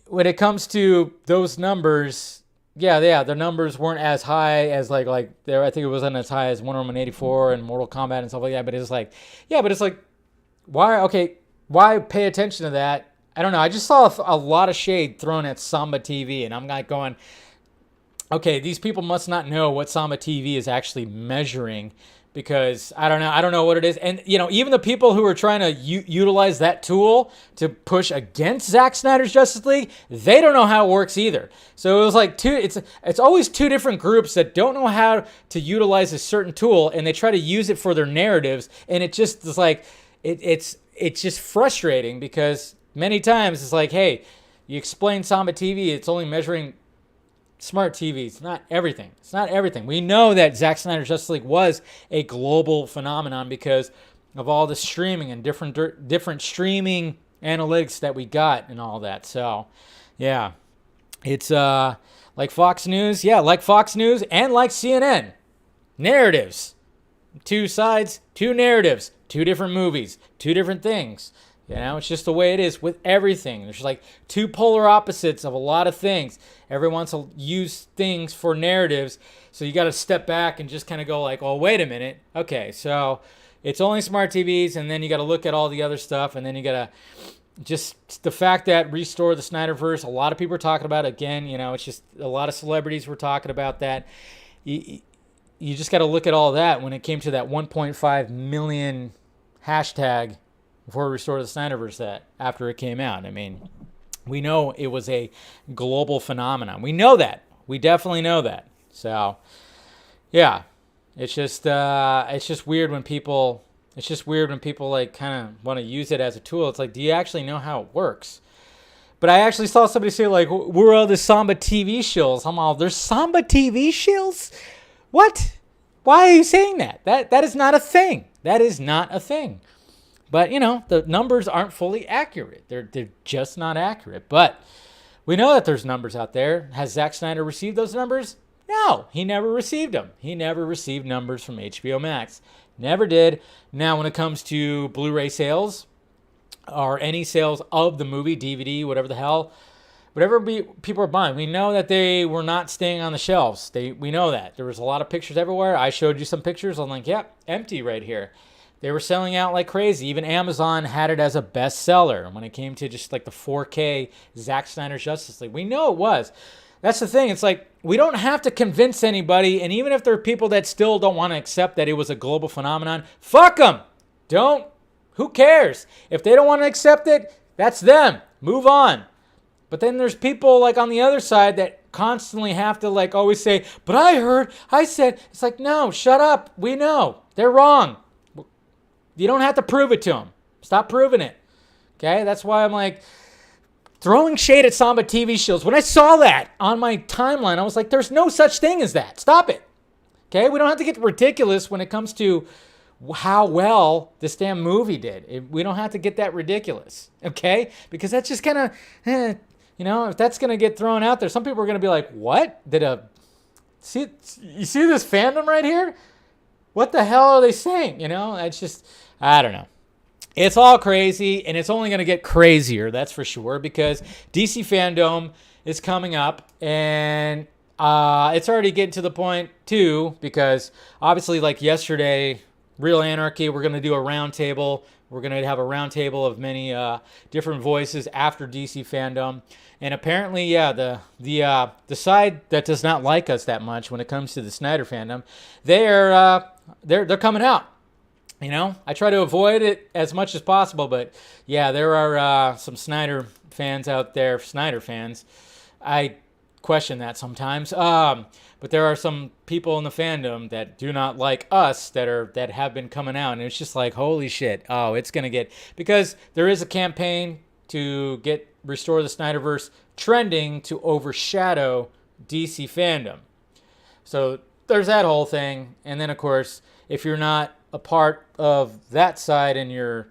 when it comes to those numbers, yeah, the numbers weren't as high as like there. I think it wasn't as high as Wonder Woman 84 and Mortal Kombat and stuff like that. But it's like, yeah, but it's like, why? Okay, why pay attention to that? I don't know. I just saw a lot of shade thrown at Samba TV, and I'm like going, okay, these people must not know what Samba TV is actually measuring, because I don't know what it is. And you know, even the people who are trying to utilize that tool to push against Zack Snyder's Justice League, they don't know how it works either. So it was like it's always two different groups that don't know how to utilize a certain tool, and they try to use it for their narratives, and it just is like it's just frustrating, because many times it's like, hey, you explain Samba TV, it's only measuring smart TVs, not everything. It's not everything. We know that Zack Snyder's Justice League was a global phenomenon because of all the streaming and different streaming analytics that we got and all that. So, yeah, it's like Fox News. Yeah, like Fox News and like CNN. Narratives. Two sides, two narratives, two different movies, two different things. You know, it's just the way it is with everything. There's like two polar opposites of a lot of things. Everyone wants to use things for narratives, so you got to step back and just kind of go like, oh, wait a minute. Okay, so it's only smart TVs, and then you got to look at all the other stuff, and then you got to just the fact that restore the Snyderverse, a lot of people are talking about it. Again, you know, it's just a lot of celebrities were talking about that. You just got to look at all that when it came to that 1.5 million hashtag before Restore the Snyderverse that after it came out. I mean, we know it was a global phenomenon. We know that. We definitely know that. So, yeah, it's just weird when people like kind of want to use it as a tool. It's like, do you actually know how it works? But I actually saw somebody say like, we're all the Samba TV shills. I'm all, there's Samba TV shills? What? Why are you saying that? That is not a thing. That is not a thing. But, you know, the numbers aren't fully accurate. They're just not accurate. But we know that there's numbers out there. Has Zack Snyder received those numbers? No, he never received them. He never received numbers from HBO Max. Never did. Now, when it comes to Blu-ray sales or any sales of the movie, DVD, whatever the hell, whatever people are buying, we know that they were not staying on the shelves. We know that. There was a lot of pictures everywhere. I showed you some pictures. I'm like, yep, empty right here. They were selling out like crazy. Even Amazon had it as a bestseller when it came to just like the 4K Zack Snyder Justice League. We know it was. That's the thing. It's like we don't have to convince anybody. And even if there are people that still don't want to accept that it was a global phenomenon, fuck them. Don't. Who cares? If they don't want to accept it, that's them. Move on. But then there's people like on the other side that constantly have to like always say, but I said, it's like, no, shut up. We know. They're wrong. You don't have to prove it to them. Stop proving it. Okay? That's why I'm like throwing shade at Samba TV shows. When I saw that on my timeline, I was like, there's no such thing as that. Stop it. Okay? We don't have to get ridiculous when it comes to how well this damn movie did. We don't have to get that ridiculous. Okay? Because that's just kind of, if that's going to get thrown out there, some people are going to be like, what? You see this fandom right here? What the hell are they saying? It's just, I don't know. It's all crazy, and it's only going to get crazier, that's for sure, because DC Fandom is coming up, and it's already getting to the point, too, because obviously, like yesterday, Real Anarchy, we're going to do a roundtable. We're going to have a roundtable of many different voices after DC Fandom. And apparently, the side that does not like us that much when it comes to the Snyder fandom, they're coming out. I try to avoid it as much as possible, but yeah, there are some Snyder fans out there, Snyder fans. I question that sometimes. But there are some people in the fandom that do not like us that have been coming out, and it's just like, holy shit. Oh, it's gonna get, because there is a campaign to get Restore the Snyderverse trending to overshadow DC fandom. So there's that whole thing, and then of course, if you're not a part of that side and you're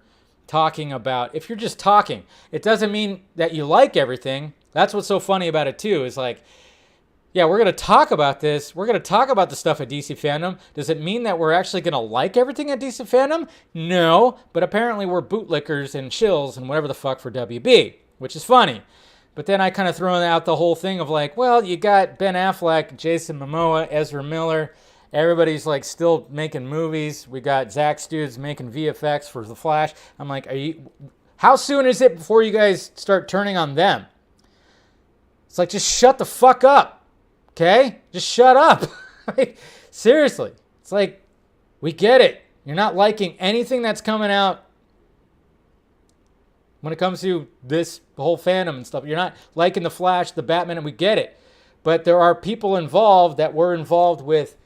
talking about, if you're just talking, it doesn't mean that you like everything. That's what's so funny about it too, is like, yeah, we're going to talk about this. We're going to talk about the stuff at DC Fandom. Does it mean that we're actually going to like everything at DC Fandom? No, but apparently we're bootlickers and shills and whatever the fuck for WB, which is funny. But then I kind of throw out the whole thing of like, well, you got Ben Affleck, Jason Momoa, Ezra Miller. Everybody's like still making movies. We got Zack Snyder's making VFX for The Flash. I'm like, how soon is it before you guys start turning on them? It's like, just shut the fuck up. Okay? Just shut up. Like, seriously. It's like, we get it. You're not liking anything that's coming out when it comes to this whole fandom and stuff. You're not liking The Flash, the Batman, and we get it. But there are people involved that were involved with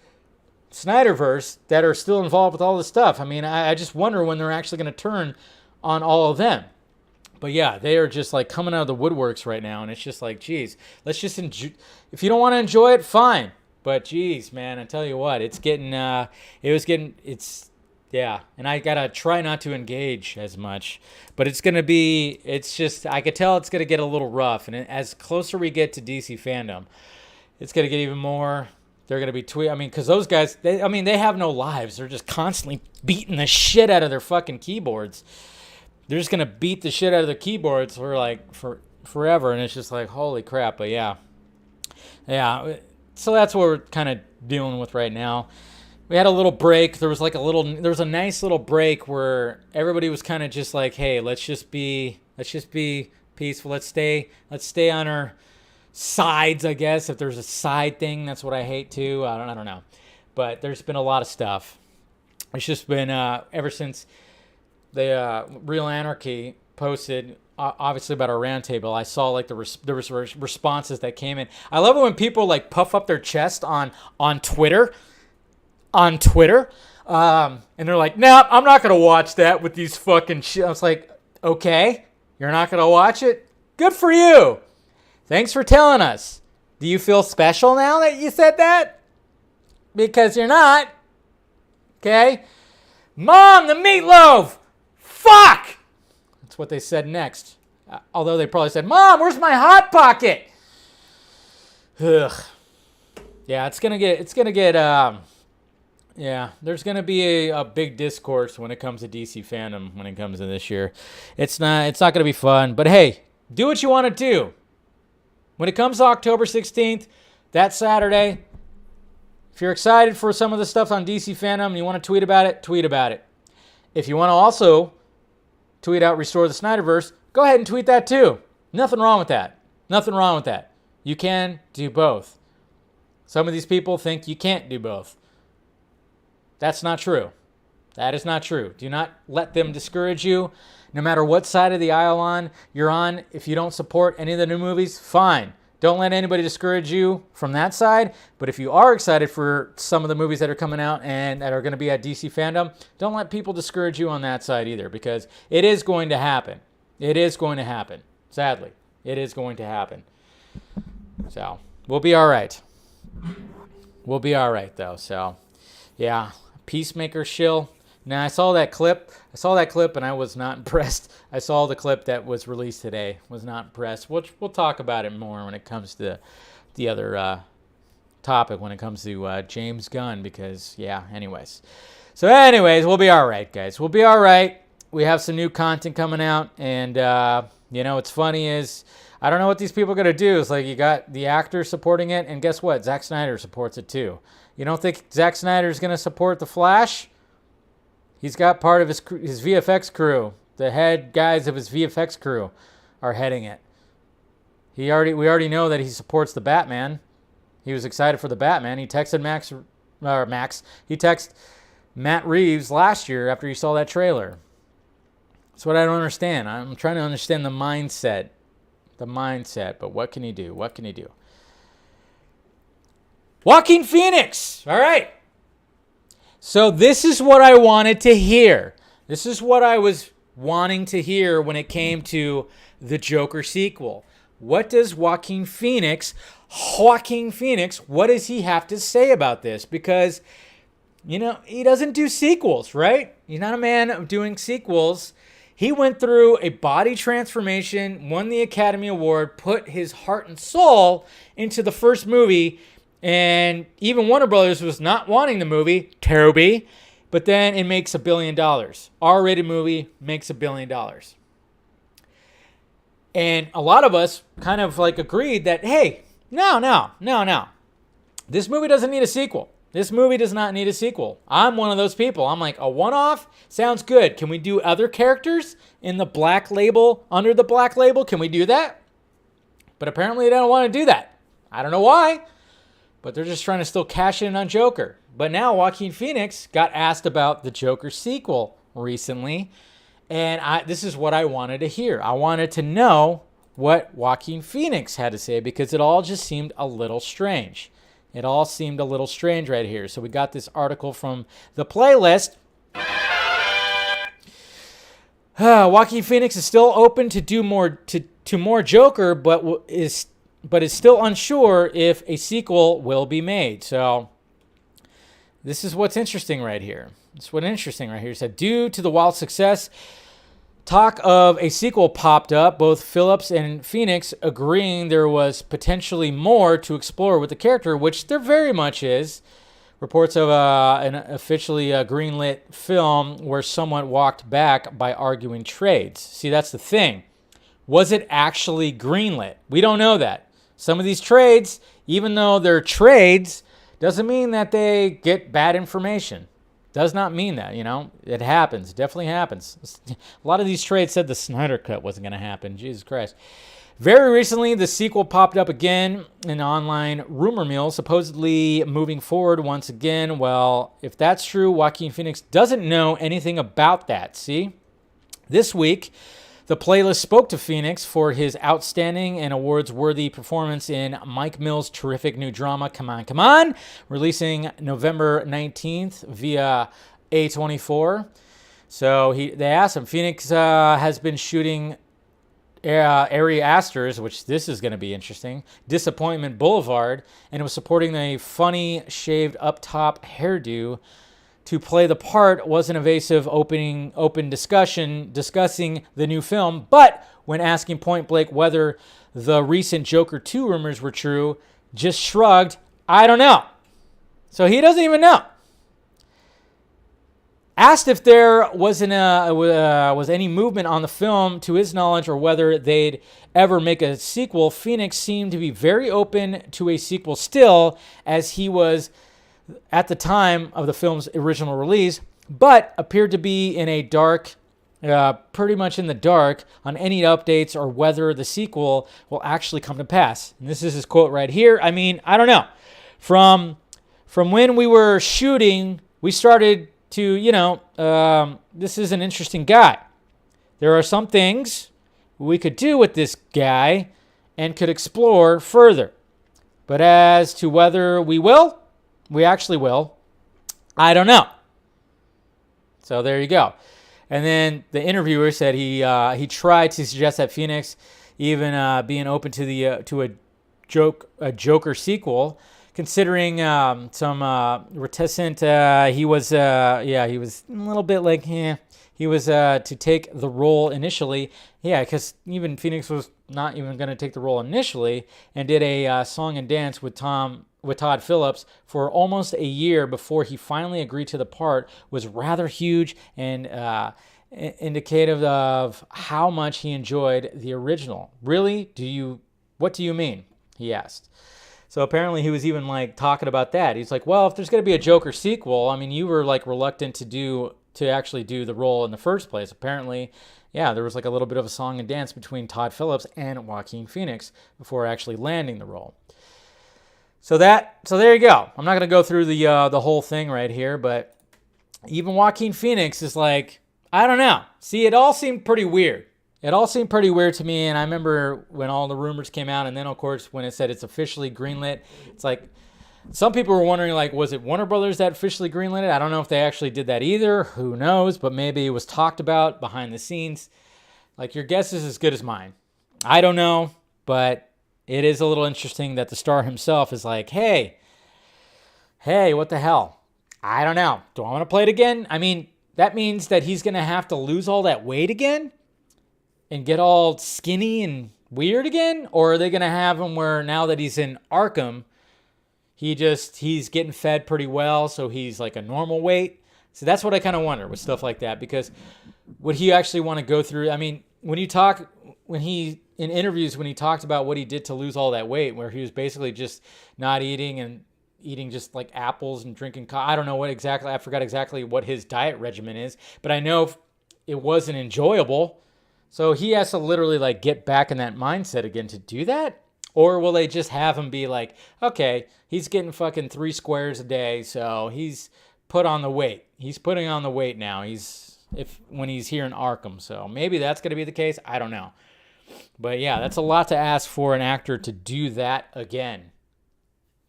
Snyderverse that are still involved with all this stuff. I mean, I just wonder when they're actually going to turn on all of them. But yeah, they are just like coming out of the woodworks right now, and it's just like, geez, let's just enjoy. If you don't want to enjoy it, fine. But geez, man, I tell you what, yeah. And I gotta try not to engage as much, but it's just, I could tell it's gonna get a little rough. And as closer we get to DC Fandom, it's gonna get even more. They're gonna be because those guys, they have no lives. They're just constantly beating the shit out of their fucking keyboards. They're just going to beat the shit out of the keyboards for forever. And it's just like, holy crap. But yeah. So that's what we're kind of dealing with right now. We had a little break. There was a nice little break where everybody was kind of just like, hey, let's just be peaceful. Let's stay on our sides, I guess. If there's a side thing, that's what I hate too. I don't know. But there's been a lot of stuff. It's just been, ever since the Real Anarchy posted, obviously, about our roundtable, I saw like there was responses that came in. I love it when people like puff up their chest on Twitter. And they're like, nah, I'm not going to watch that with these fucking shit. I was like, okay, you're not going to watch it? Good for you. Thanks for telling us. Do you feel special now that you said that? Because you're not. Okay? Mom, the meatloaf! Fuck! That's what they said next. Although they probably said, Mom, where's my Hot Pocket? Ugh. Yeah, there's going to be a big discourse when it comes to DC fandom when it comes to this year. It's not going to be fun, but hey, do what you want to do. When it comes to October 16th, that Saturday, if you're excited for some of the stuff on DC fandom and you want to tweet about it, tweet about it. If you want to also tweet out Restore the Snyderverse, go ahead and tweet that too. Nothing wrong with that. You can do both. Some of these people think you can't do both. That's not true. That is not true. Do not let them discourage you. No matter what side of the aisle you're on, if you don't support any of the new movies, fine. Don't let anybody discourage you from that side. But if you are excited for some of the movies that are coming out and that are going to be at DC Fandom, don't let people discourage you on that side either, because it is going to happen. It is going to happen. Sadly, it is going to happen. So we'll be all right. We'll be all right, though. So, yeah, Peacemaker shill. Now, I saw that clip, and I was not impressed. I saw the clip that was released today. Was not impressed. We'll talk about it more when it comes to the other topic, when it comes to James Gunn, because, yeah, anyways. So, we'll be all right, guys. We'll be all right. We have some new content coming out, and, what's funny is, I don't know what these people are going to do. It's like you got the actor supporting it, and guess what? Zack Snyder supports it too. You don't think Zack Snyder is going to support The Flash? He's got part of his VFX crew. The head guys of his VFX crew are heading it. We already know that he supports the Batman. He was excited for the Batman. He texted He texted Matt Reeves last year after he saw that trailer. That's what I don't understand. I'm trying to understand the mindset. But what can he do? Joaquin Phoenix. All right. So this is what I wanted to hear. This is what I was wanting to hear when it came to the Joker sequel. What does Joaquin Phoenix, what does he have to say about this? Because, he doesn't do sequels, right? He's not a man of doing sequels. He went through a body transformation, won the Academy Award, put his heart and soul into the first movie, and even Warner Brothers was not wanting the movie, Toby, but then it makes $1 billion. R-rated movie makes $1 billion. And a lot of us kind of agreed that, hey, no. This movie doesn't need a sequel. This movie does not need a sequel. I'm one of those people. I'm like, a one-off sounds good. Can we do other characters in the black label, under the black label? Can we do that? But apparently they don't want to do that. I don't know why, but they're just trying to still cash in on Joker. But now Joaquin Phoenix got asked about the Joker sequel recently, and this is what I wanted to hear. I wanted to know what Joaquin Phoenix had to say, because it all just seemed a little strange. It all seemed a little strange right here. So we got this article from the playlist. Joaquin Phoenix is still open to do more to more Joker, but is still unsure if a sequel will be made. So this is what's interesting right here. It said, due to the wild success, talk of a sequel popped up, both Phillips and Phoenix agreeing there was potentially more to explore with the character, which there very much is. Reports of an officially greenlit film where someone walked back by arguing trades. See, that's the thing. Was it actually greenlit? We don't know that. Some of these trades, even though they're trades, doesn't mean that they get bad information. Does not mean that, It happens. It definitely happens. A lot of these trades said the Snyder Cut wasn't going to happen. Jesus Christ. Very recently, the sequel popped up again in online rumor mill, supposedly moving forward once again. Well, if that's true, Joaquin Phoenix doesn't know anything about that, see? This week, the playlist spoke to Phoenix for his outstanding and awards-worthy performance in Mike Mills' terrific new drama, Come On, releasing November 19th via A24. So they asked him, Phoenix has been shooting Ari Aster's, which this is going to be interesting, Disappointment Boulevard, and it was supporting a funny shaved up-top hairdo. To play the part was an evasive open discussion discussing the new film, but when asking point blank whether the recent Joker 2 rumors were true, just shrugged, I don't know. So he doesn't even know. Asked if there was any movement on the film to his knowledge or whether they'd ever make a sequel, Phoenix seemed to be very open to a sequel still, as he was at the time of the film's original release, but appeared to be in a dark, pretty much in the dark, on any updates or whether the sequel will actually come to pass. And this is his quote right here. I mean, I don't know. From when we were shooting, we started to, this is an interesting guy. There are some things we could do with this guy, and could explore further. But as to whether we actually will, I don't know. So there you go. And then the interviewer said he tried to suggest that Phoenix even being open to a Joker sequel, considering some reticent. He was a little bit like, he was to take the role initially. Yeah, because even Phoenix was not even going to take the role initially, and did a song and dance with Todd Phillips for almost a year before he finally agreed to the part. Was rather huge and indicative of how much he enjoyed the original. Really? What do you mean? He asked. So apparently he was even like talking about that. He's like, well, if there's going to be a Joker sequel, I mean, you were like reluctant to actually do the role in the first place. Apparently, yeah, there was like a little bit of a song and dance between Todd Phillips and Joaquin Phoenix before actually landing the role. So there you go. I'm not going to go through the whole thing right here, but even Joaquin Phoenix is like, I don't know. See, it all seemed pretty weird. It all seemed pretty weird to me, and I remember when all the rumors came out, and then, of course, when it said it's officially greenlit, it's like some people were wondering, like, was it Warner Brothers that officially greenlit it? I don't know if they actually did that either. Who knows? But maybe it was talked about behind the scenes. Like, your guess is as good as mine. I don't know, but it is a little interesting that the star himself is like, hey, what the hell? I don't know. Do I want to play it again? I mean, that means that he's going to have to lose all that weight again and get all skinny and weird again? Or are they going to have him where now that he's in Arkham, he's getting fed pretty well, so he's like a normal weight? So that's what I kind of wonder with stuff like that, because would he actually want to go through? I mean, in interviews, when he talked about what he did to lose all that weight, where he was basically just not eating and eating just like apples and drinking coffee. I don't know I forgot exactly what his diet regimen is, but I know it wasn't enjoyable. So he has to literally like get back in that mindset again to do that? Or will they just have him be like, okay, he's getting fucking 3 squares a day, so he's put on the weight. He's putting on the weight now. When he's here in Arkham. So maybe that's going to be the case. I don't know. But yeah, that's a lot to ask for an actor to do that again.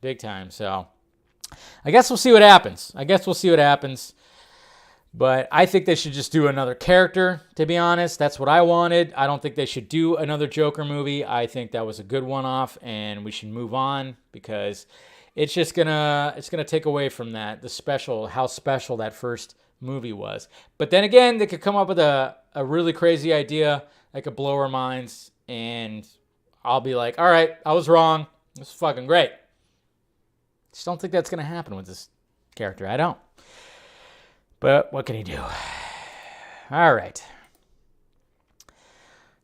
Big time. So I guess we'll see what happens. But I think they should just do another character, to be honest. That's what I wanted. I don't think they should do another Joker movie. I think that was a good one-off, and we should move on, because it's just gonna take away from that, how special that first movie was. But then again, they could come up with a really crazy idea that could blow our minds, and I'll be like, all right, I was wrong. This is fucking great. Just don't think that's gonna happen with this character. I don't. But what can he do? All right.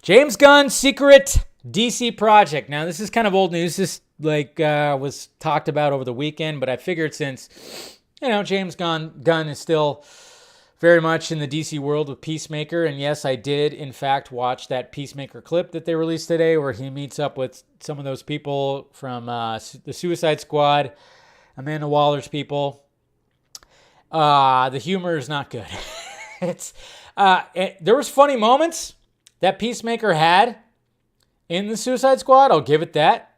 James Gunn's secret DC project. Now, this is kind of old news. This was talked about over the weekend, but I figured since, James Gunn is still very much in the DC world with Peacemaker, and yes, I did, in fact, watch that Peacemaker clip that they released today where he meets up with some of those people from the Suicide Squad, Amanda Waller's people. The humor is not good. There was funny moments that Peacemaker had in the Suicide Squad. I'll give it that.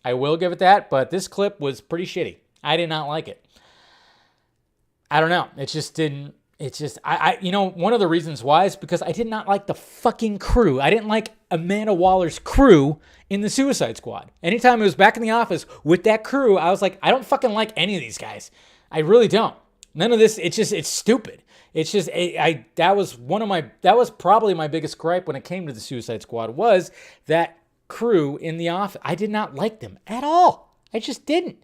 I will give it that. But this clip was pretty shitty. I did not like it. I don't know. It just didn't. It's just, one of the reasons why is because I did not like the fucking crew. I didn't like Amanda Waller's crew in the Suicide Squad. Anytime it was back in the office with that crew, I was like, I don't fucking like any of these guys. I really don't. None of this, it's stupid. It's just, that was probably my biggest gripe when it came to the Suicide Squad, was that crew in the office. I did not like them at all. I just didn't.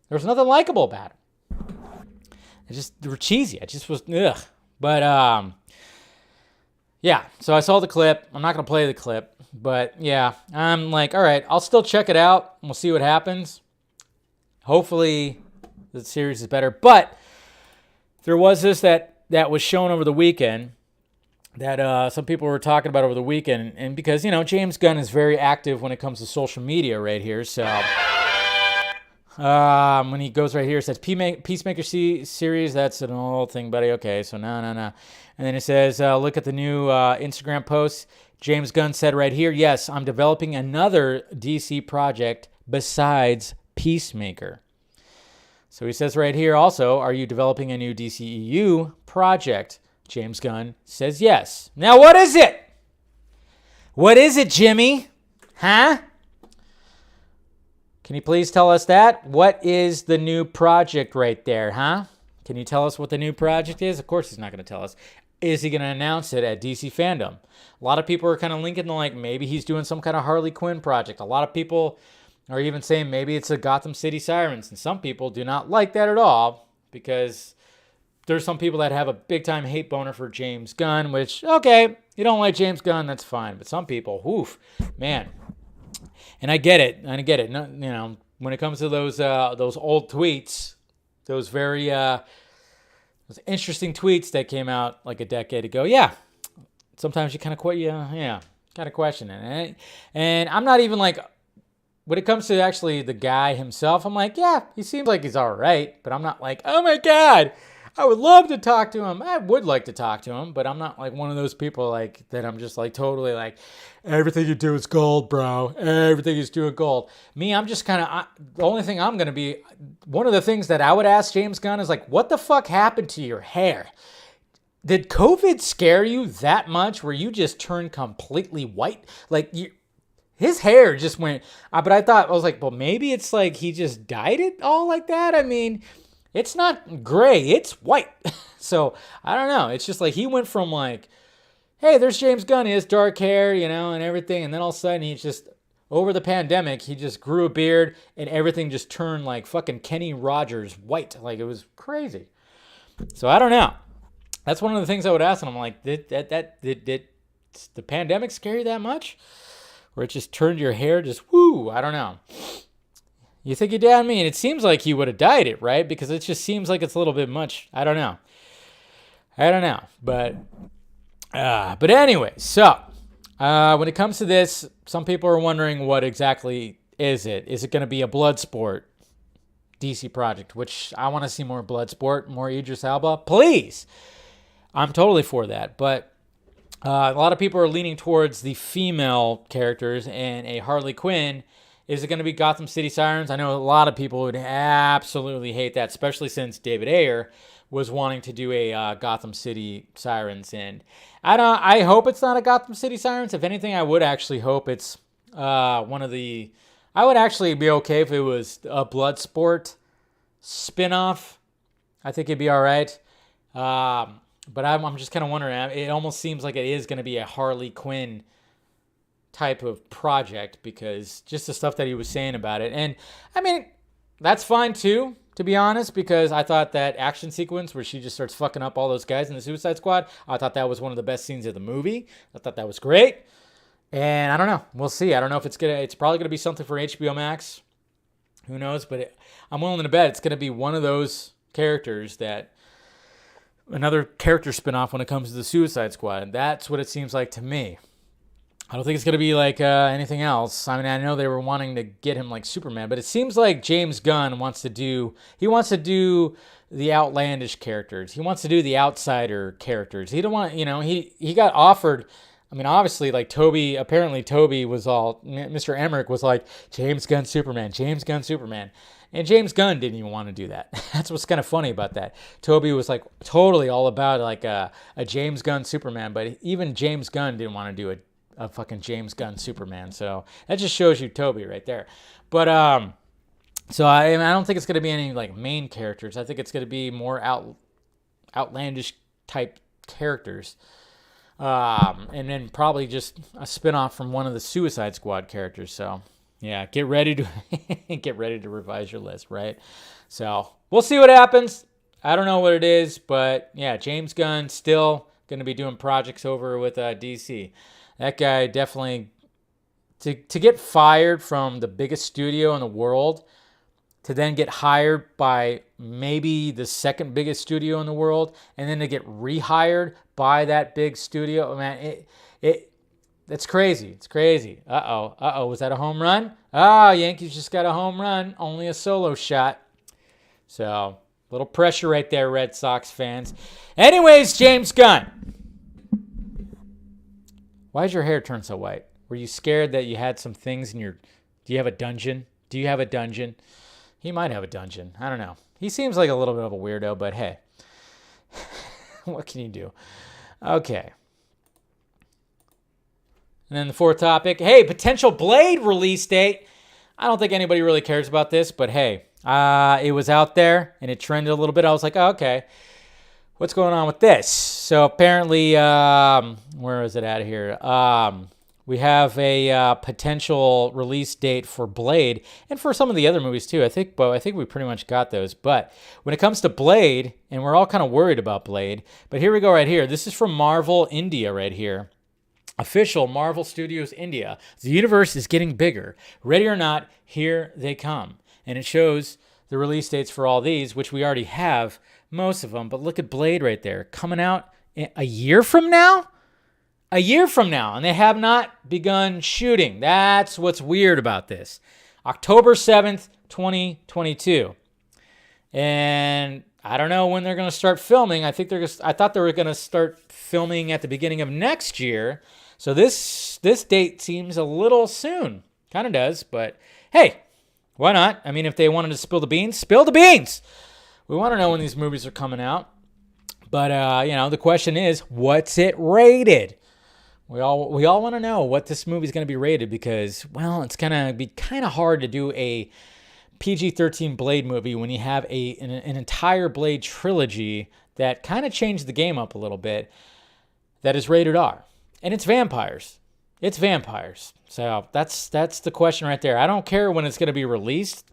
There was nothing likable about it. They were cheesy. I just was, ugh. But, yeah, so I saw the clip. I'm not going to play the clip. But, yeah, I'm like, all right, I'll still check it out. We'll see what happens. Hopefully the series is better. But there was this that was shown over the weekend that some people were talking about over the weekend. And because, James Gunn is very active when it comes to social media right here. So when he goes right here, it says Peacemaker series. That's an old thing, buddy. Okay, so no. And then it says, look at the new Instagram posts. James Gunn said right here, yes, I'm developing another DC project besides Peacemaker. So he says right here also, are you developing a new DCEU project? James Gunn says yes. Now what is it? What is it, Jimmy? Huh? Can you please tell us that? What is the new project right there, huh? Can you tell us what the new project is? Of course he's not going to tell us. Is he going to announce it at DC Fandom? A lot of people are kind of linking to like maybe he's doing some kind of Harley Quinn project. A lot of people are even saying maybe it's a Gotham City Sirens. And some people do not like that at all because there's some people that have a big time hate boner for James Gunn, which, okay, you don't like James Gunn, that's fine. But some people, oof, man. And I get it. No, you know, when it comes to those old tweets, those very those interesting tweets that came out like a decade ago. Yeah, sometimes you kind of question it. And I'm not even like, when it comes to actually the guy himself, I'm like, yeah, he seems like he's all right. But I'm not like, oh my God, I would love to talk to him. I would like to talk to him, but I'm not like one of those people like that I'm just like totally like, everything you do is gold, bro. Everything is doing gold. Me, I'm just kind of, the only thing I'm going to be, one of the things that I would ask James Gunn is like, what the fuck happened to your hair? Did COVID scare you that much where you just turned completely white? Like his hair just went, but I was like, well, maybe it's like he just dyed it all like that. I mean, it's not gray, it's white. So I don't know. It's just like he went from like, hey, there's James Gunn, he has dark hair, you know, and everything. And then all of a sudden he just, over the pandemic, he just grew a beard and everything just turned like fucking Kenny Rogers white. Like it was crazy. So I don't know. That's one of the things I would ask him. I'm like, did the pandemic scare you that much? Where it just turned your hair just woo? I don't know. You think he did? I mean, it seems like he would have dyed it, right? Because it just seems like it's a little bit much. I don't know. But anyway, so when it comes to this, some people are wondering what exactly is it? Is it going to be a Bloodsport DC project? Which I want to see more Bloodsport, more Idris Elba. Please. I'm totally for that. But a lot of people are leaning towards the female characters and a Harley Quinn. Is it going to be Gotham City Sirens? I know a lot of people would absolutely hate that, especially since David Ayer was wanting to do a Gotham City Sirens. And I hope it's not a Gotham City Sirens. If anything, I would actually hope it's I would actually be okay if it was a Bloodsport spinoff. I think it'd be all right. But I'm just kind of wondering. It almost seems like it is going to be a Harley Quinn type of project because just the stuff that he was saying about it. And I mean, that's fine too, to be honest, because I thought that action sequence where she just starts fucking up all those guys in the Suicide Squad, I thought that was one of the best scenes of the movie. I thought that was great. And I don't know. We'll see. I don't know if it's probably going to be something for HBO Max. Who knows? But I'm willing to bet it's going to be one of those characters another character spinoff when it comes to the Suicide Squad. And that's what it seems like to me. I don't think it's going to be like anything else. I mean, I know they were wanting to get him like Superman, but it seems like James Gunn wants to do the outlandish characters. He wants to do the outsider characters. He don't want, he got offered, I mean, obviously, like apparently Toby was all, Mr. Emmerich was like, James Gunn Superman. And James Gunn didn't even want to do that. That's what's kind of funny about that. Toby was like totally all about like a James Gunn Superman, but even James Gunn didn't want to do a fucking James Gunn Superman. So that just shows you Toby right there. But so I don't think it's going to be any like main characters. I think it's going to be more outlandish type characters. And then probably just a spinoff from one of the Suicide Squad characters. So yeah, get ready to revise your list, right? So we'll see what happens. I don't know what it is, but yeah, James Gunn still going to be doing projects over with DC. That guy definitely, to get fired from the biggest studio in the world, to then get hired by maybe the second biggest studio in the world, and then to get rehired by that big studio, man, that's crazy. It's crazy. Uh-oh. Was that a home run? Yankees just got a home run. Only a solo shot. So, a little pressure right there, Red Sox fans. Anyways, James Gunn. Why is your hair turn so white? Were you scared that you had some things in your... Do you have a dungeon? Do you have a dungeon? He might have a dungeon. I don't know. He seems like a little bit of a weirdo, but hey. What can you do? Okay. And then the fourth topic. Hey, potential Blade release date. I don't think anybody really cares about this, but hey. It was out there, and it trended a little bit. I was like, oh, okay. What's going on with this? So apparently, where is it at here? We have a potential release date for Blade, and for some of the other movies too. I think we pretty much got those. But when it comes to Blade, and we're all kind of worried about Blade, but here we go right here. This is from Marvel India right here. Official Marvel Studios India. The universe is getting bigger. Ready or not, here they come. And it shows the release dates for all these, which we already have most of them. But look at Blade right there, coming out a year from now? A year from now, and they have not begun shooting. That's what's weird about this. October 7th, 2022. And I don't know when they're going to start filming. I thought they were going to start filming at the beginning of next year. So this date seems a little soon. Kind of does, but hey, why not? I mean, if they wanted to spill the beans, spill the beans. We want to know when these movies are coming out. But, the question is, what's it rated? We all want to know what this movie is going to be rated because, well, it's going to be kind of hard to do a PG-13 Blade movie when you have an entire Blade trilogy that kind of changed the game up a little bit that is rated R. And it's vampires. It's vampires. So that's the question right there. I don't care when it's going to be released.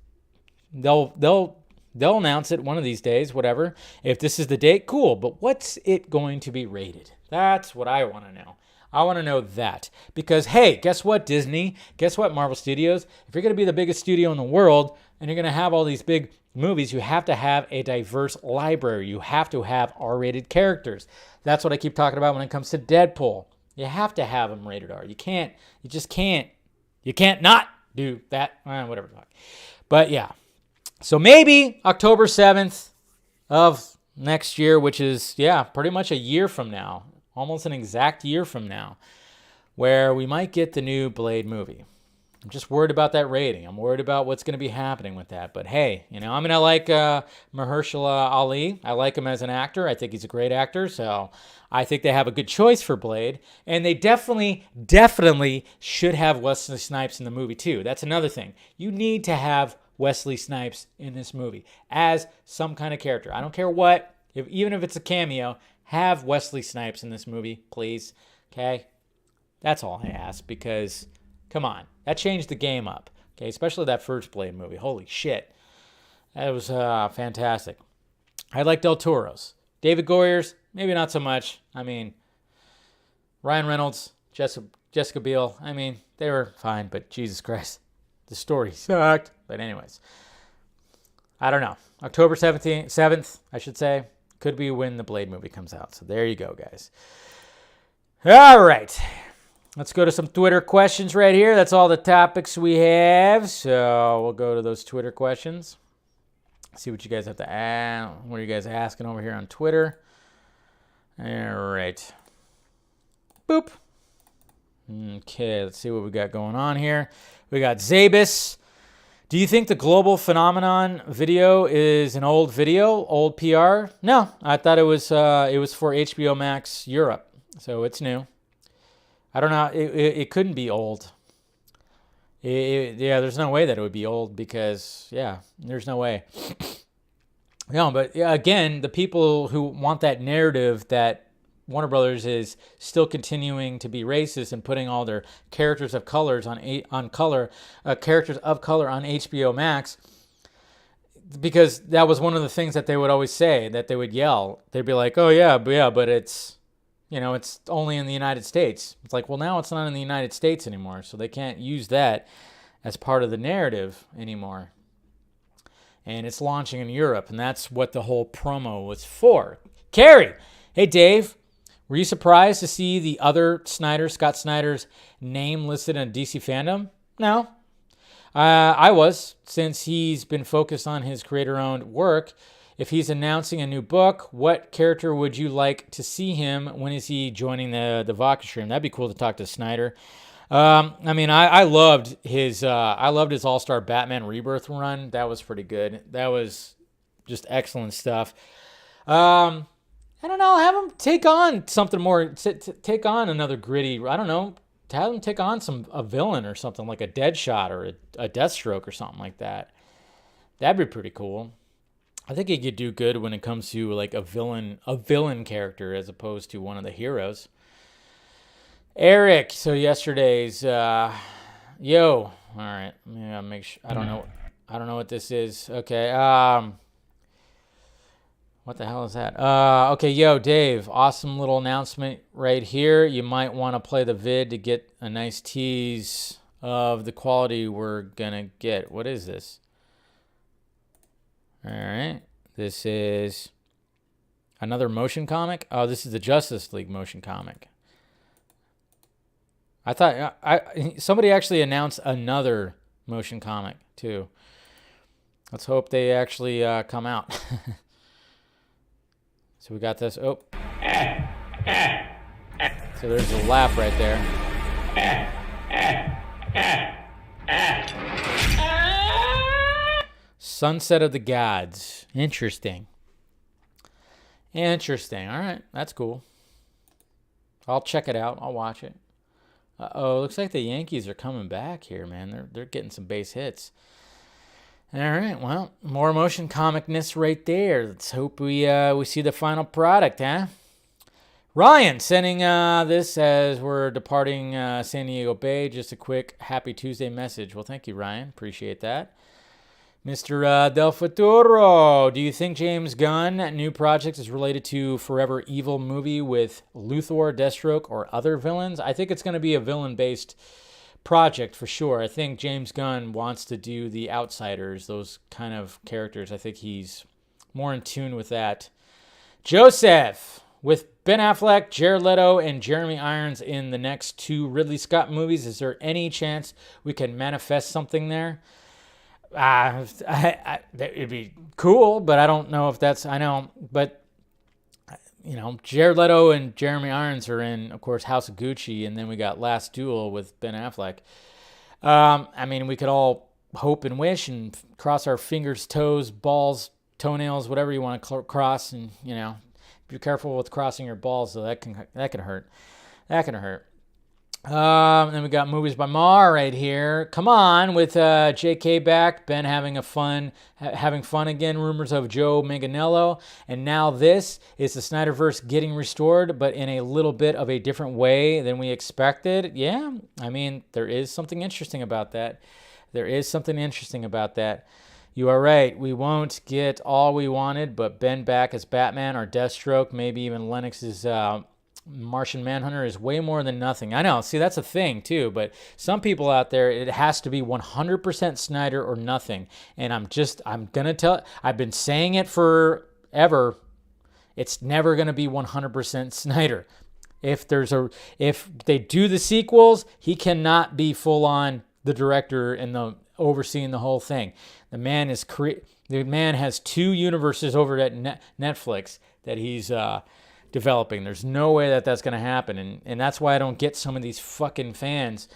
They'll announce it one of these days, whatever. If this is the date, cool. But what's it going to be rated? That's what I want to know. I want to know that. Because, hey, guess what, Disney? Guess what, Marvel Studios? If you're going to be the biggest studio in the world and you're going to have all these big movies, you have to have a diverse library. You have to have R-rated characters. That's what I keep talking about when it comes to Deadpool. You have to have them rated R. You can't not do that. Whatever. But yeah. So maybe October 7th of next year, which is, pretty much a year from now. Almost an exact year from now. Where we might get the new Blade movie. I'm just worried about that rating. I'm worried about what's going to be happening with that. But hey, I like Mahershala Ali. I like him as an actor. I think he's a great actor. So I think they have a good choice for Blade. And they definitely should have Wesley Snipes in the movie too. That's another thing. You need to have Wesley Snipes in this movie as some kind of character. I don't care what. Even if it's a cameo, have Wesley Snipes in this movie, please. Okay? That's all I ask because... Come on. That changed the game up. Okay, especially that first Blade movie. Holy shit. That was fantastic. I like Del Toro's. David Goyer's, maybe not so much. I mean, Ryan Reynolds, Jessica Biel, they were fine, but Jesus Christ. The story sucked. But anyways, I don't know. October 7th, I should say, could be when the Blade movie comes out. So there you go, guys. All right. Let's go to some Twitter questions right here. That's all the topics we have. So we'll go to those Twitter questions. See what you guys have to add. What are you guys asking over here on Twitter? All right. Boop. Okay, let's see what we got going on here. We got Zabis. Do you think the global phenomenon video is an old video, old PR? No, I thought it was for HBO Max Europe, so it's new. I don't know. It couldn't be old. There's no way that it would be old because, there's no way. But again, the people who want that narrative that Warner Brothers is still continuing to be racist and putting all their characters of color on HBO Max, because that was one of the things that they would always say, that they would yell. They'd be like, but it's... it's only in the United States. It's like, well, now it's not in the United States anymore, so they can't use that as part of the narrative anymore. And it's launching in Europe, and that's what the whole promo was for. Carrie! Hey, Dave. Were you surprised to see the other Scott Snyder's name listed in DC fandom? No. I was, since he's been focused on his creator-owned work. If he's announcing a new book, what character would you like to see him? When is he joining the vodka stream? That'd be cool to talk to Snyder. I mean, I loved his All-Star Batman Rebirth run. That was pretty good. That was just excellent stuff. I don't know. Have him take on something more. Take on another gritty. I don't know. Have him take on a villain or something like a Deadshot or a Deathstroke or something like that. That'd be pretty cool. I think he could do good when it comes to like a villain character as opposed to one of the heroes. Eric, so yesterday's all right. Yeah, make sure. I don't know what this is. Okay. What the hell is that? Okay, Dave, awesome little announcement right here. You might want to play the vid to get a nice tease of the quality we're gonna get. What is this? All right. This is another motion comic. Oh, this is the Justice League motion comic. I thought somebody actually announced another motion comic too. Let's hope they actually come out. So we got this. Oh. So there's a laugh right there. Sunset of the Gods. Interesting. All right. That's cool. I'll check it out. I'll watch it. Uh-oh. Looks like the Yankees are coming back here, man. They're getting some base hits. All right. Well, more motion comicness right there. Let's hope we see the final product, huh? Ryan sending this as we're departing San Diego Bay. Just a quick Happy Tuesday message. Well, thank you, Ryan. Appreciate that. Mr. Del Futuro, do you think James Gunn new project is related to Forever Evil movie with Luthor, Deathstroke, or other villains? I think it's going to be a villain-based project for sure. I think James Gunn wants to do the Outsiders, those kind of characters. I think he's more in tune with that. Joseph, with Ben Affleck, Jared Leto, and Jeremy Irons in the next 2 Ridley Scott movies, is there any chance we can manifest something there? It'd be cool, but I don't know if that's. I know, but Jared Leto and Jeremy Irons are in, of course, House of Gucci, and then we got Last Duel with Ben Affleck. I mean, we could all hope and wish and cross our fingers, toes, balls, toenails, whatever you want to cross, and be careful with crossing your balls, though. That can hurt. That can hurt. Then we got movies by Mar right here. Come on, with JK back, Ben having fun again. Rumors of Joe Manganiello, and now this is the Snyderverse getting restored, but in a little bit of a different way than we expected. Yeah, I mean, there is something interesting about that. You are right. We won't get all we wanted, but Ben back as Batman or Deathstroke, maybe even Lennox's Martian Manhunter is way more than nothing. I know. See, that's a thing too. But some people out there, it has to be 100% Snyder or nothing. And I'm gonna tell. I've been saying it forever. It's never gonna be 100% Snyder. If they do the sequels, he cannot be full on the director and overseeing the whole thing. The man has 2 universes over at Netflix that he's developing. There's no way that that's going to happen, and that's why I don't get some of these fucking fans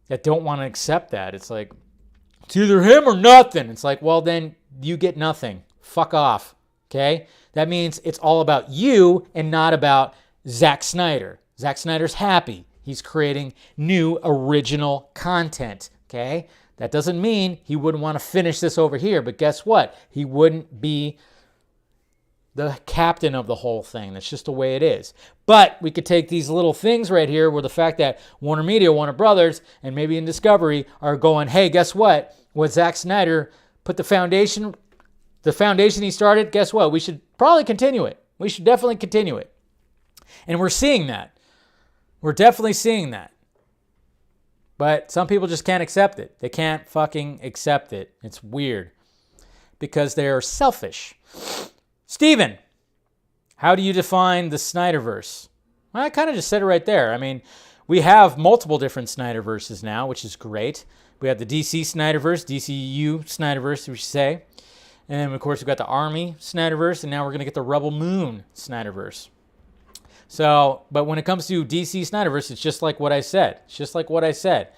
that don't want to accept that. It's like, it's either him or nothing. It's like, well, then you get nothing. Fuck off. Okay? That means it's all about you and not about Zack Snyder. Zack Snyder's happy. He's creating new original content. Okay? That doesn't mean he wouldn't want to finish this over here, but guess what? He wouldn't be the captain of the whole thing. That's just the way it is. But we could take these little things right here where the fact that WarnerMedia, Warner Brothers, and maybe in Discovery are going, hey, guess what? What Zack Snyder put the foundation he started, guess what? We should probably continue it. We should definitely continue it. And we're seeing that. We're definitely seeing that. But some people just can't accept it. They can't fucking accept it. It's weird. Because they are selfish. Steven, how do you define the Snyderverse? Well, I kind of just said it right there. I mean, we have multiple different Snyderverses now, which is great. We have the DC Snyderverse, DCU Snyderverse, we should say. And then, of course, we've got the Army Snyderverse, and now we're going to get the Rebel Moon Snyderverse. So, but when it comes to DC Snyderverse, it's just like what I said. It's just like what I said.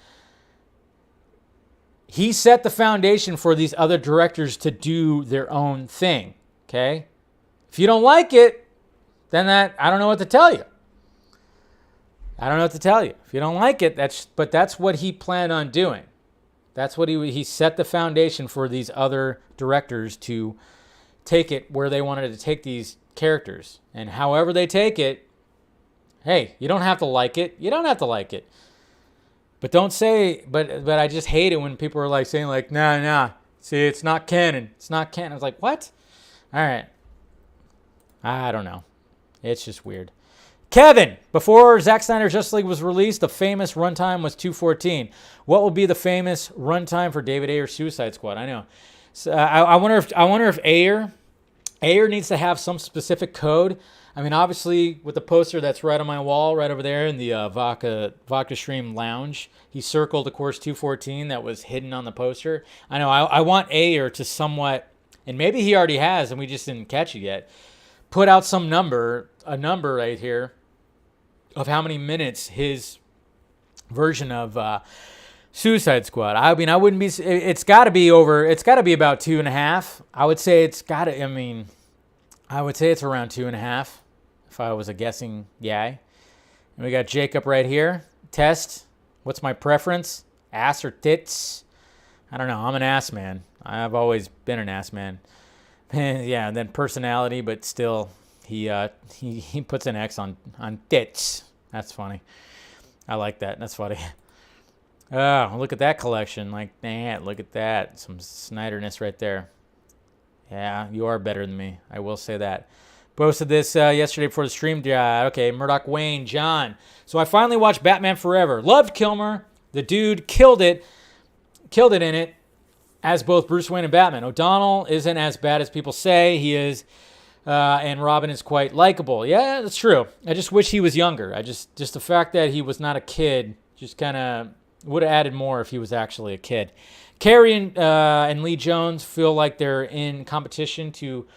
He set the foundation for these other directors to do their own thing, okay? If you don't like it, then I don't know what to tell you. I don't know what to tell you. If you don't like it, but that's what he planned on doing. That's what he set the foundation for these other directors to take it where they wanted to take these characters. And however they take it, hey, you don't have to like it. You don't have to like it. But don't say, but I just hate it when people are like saying like, nah, see, it's not canon. It's not canon. I was like, what? All right. I don't know. It's just weird. Kevin, before Zack Snyder Justice League was released, the famous runtime was 2:14. What will be the famous runtime for David Ayer's Suicide Squad? I know. So, I wonder if Ayer needs to have some specific code. I mean, obviously, with the poster that's right on my wall, right over there in the Vodka Stream Lounge, he circled, of course, 2:14 that was hidden on the poster. I know. I want Ayer to somewhat, and maybe he already has, and we just didn't catch it yet, put out a number right here of how many minutes his version of Suicide Squad. I mean, I wouldn't be. It's got to be over. It's got to be about 2.5. I would say it's got to. I mean, I would say it's around 2.5 if I was a guessing guy. And we got Jacob right here. Test. What's my preference? Ass or tits? I don't know. I'm an ass man. I've always been an ass man. Yeah, and then personality, but still, he puts an X on tits. That's funny. I like that. That's funny. Oh, look at that collection. Like, man, look at that. Some Snyderness right there. Yeah, you are better than me. I will say that. Posted this yesterday before the stream. Okay, Murdoch Wayne, John. So I finally watched Batman Forever. Loved Kilmer. The dude killed it in it as both Bruce Wayne and Batman. O'Donnell isn't as bad as people say he is. And Robin is quite likable. Yeah, that's true. I just wish he was younger. Just the fact that he was not a kid just kind of would have added more if he was actually a kid. Carrie and Lee Jones feel like they're in competition to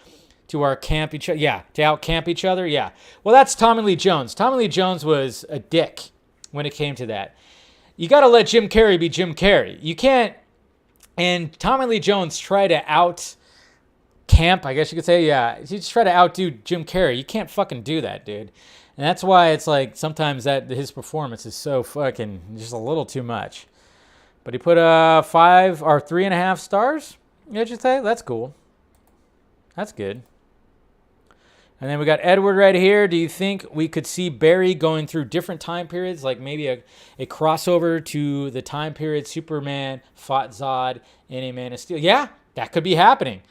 our camp each other. Yeah, to out camp each other. Yeah. Well, that's Tommy Lee Jones. Tommy Lee Jones was a dick when it came to that. You got to let Jim Carrey be Jim Carrey. You can't. And Tommy Lee Jones try to out camp, I guess you could say. Yeah, he just try to outdo Jim Carrey. You can't fucking do that, dude. And that's why it's like sometimes that his performance is so fucking just a little too much. But he put 5 or 3.5 stars. You should say that's cool. That's good. And then we got Edward right here. Do you think we could see Barry going through different time periods, like maybe a crossover to the time period Superman fought Zod in A Man of Steel? Yeah, that could be happening.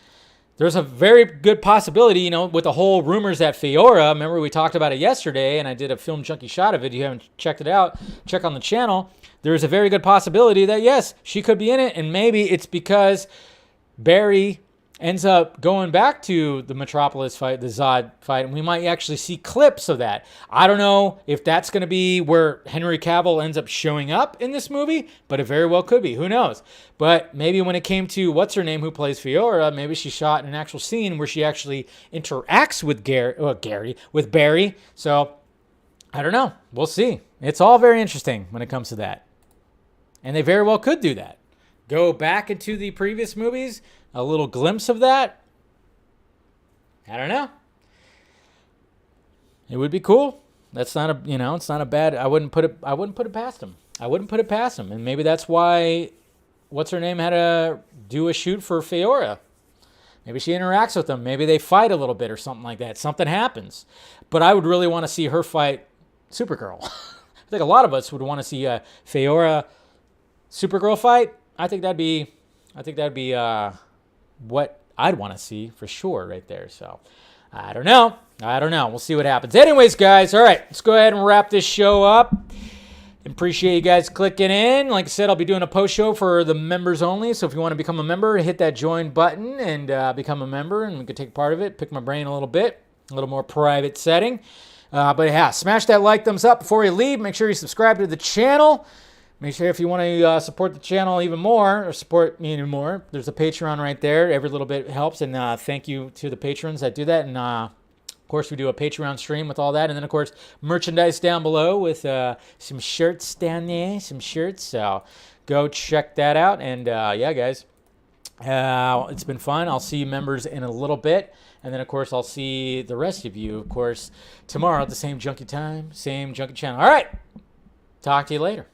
There's a very good possibility, with the whole rumors that Fiora, remember we talked about it yesterday, and I did a Film Junkie shot of it. If you haven't checked it out, check on the channel. There's a very good possibility that, yes, she could be in it, and maybe it's because Barry ends up going back to the Metropolis fight, the Zod fight, and we might actually see clips of that. I don't know if that's going to be where Henry Cavill ends up showing up in this movie, but it very well could be. Who knows? But maybe when it came to what's-her-name who plays Fiora, maybe she shot an actual scene where she actually interacts with with Barry. So, I don't know. We'll see. It's all very interesting when it comes to that. And they very well could do that. Go back into the previous movies, a little glimpse of that. I don't know. It would be cool. That's not it's not a bad. I wouldn't put it past him. And maybe that's why what's her name had to do a shoot for Fiora. Maybe she interacts with them. Maybe they fight a little bit or something like that. Something happens. But I would really want to see her fight Supergirl. I think a lot of us would want to see a Fiora Supergirl fight. I think that'd be what I'd want to see for sure right there. So I don't know. We'll see what happens. Anyways, guys, all right, let's go ahead and wrap this show up. Appreciate you guys clicking in. Like I said, I'll be doing a post show for the members only. So if you want to become a member, hit that join button and become a member, and we can take part of it, pick my brain a little bit, a little more private setting. But yeah, smash that like, thumbs up before you leave. Make sure you subscribe to the channel. Make sure if you want to support the channel even more, or support me even more, there's a Patreon right there. Every little bit helps, and thank you to the patrons that do that. And of course, we do a Patreon stream with all that, and then of course, merchandise down below with some shirts down there, some shirts. So go check that out. And yeah, guys, it's been fun. I'll see you members in a little bit, and then of course, I'll see the rest of you, of course, tomorrow at the same Junkee time, same Junkee channel. All right, talk to you later.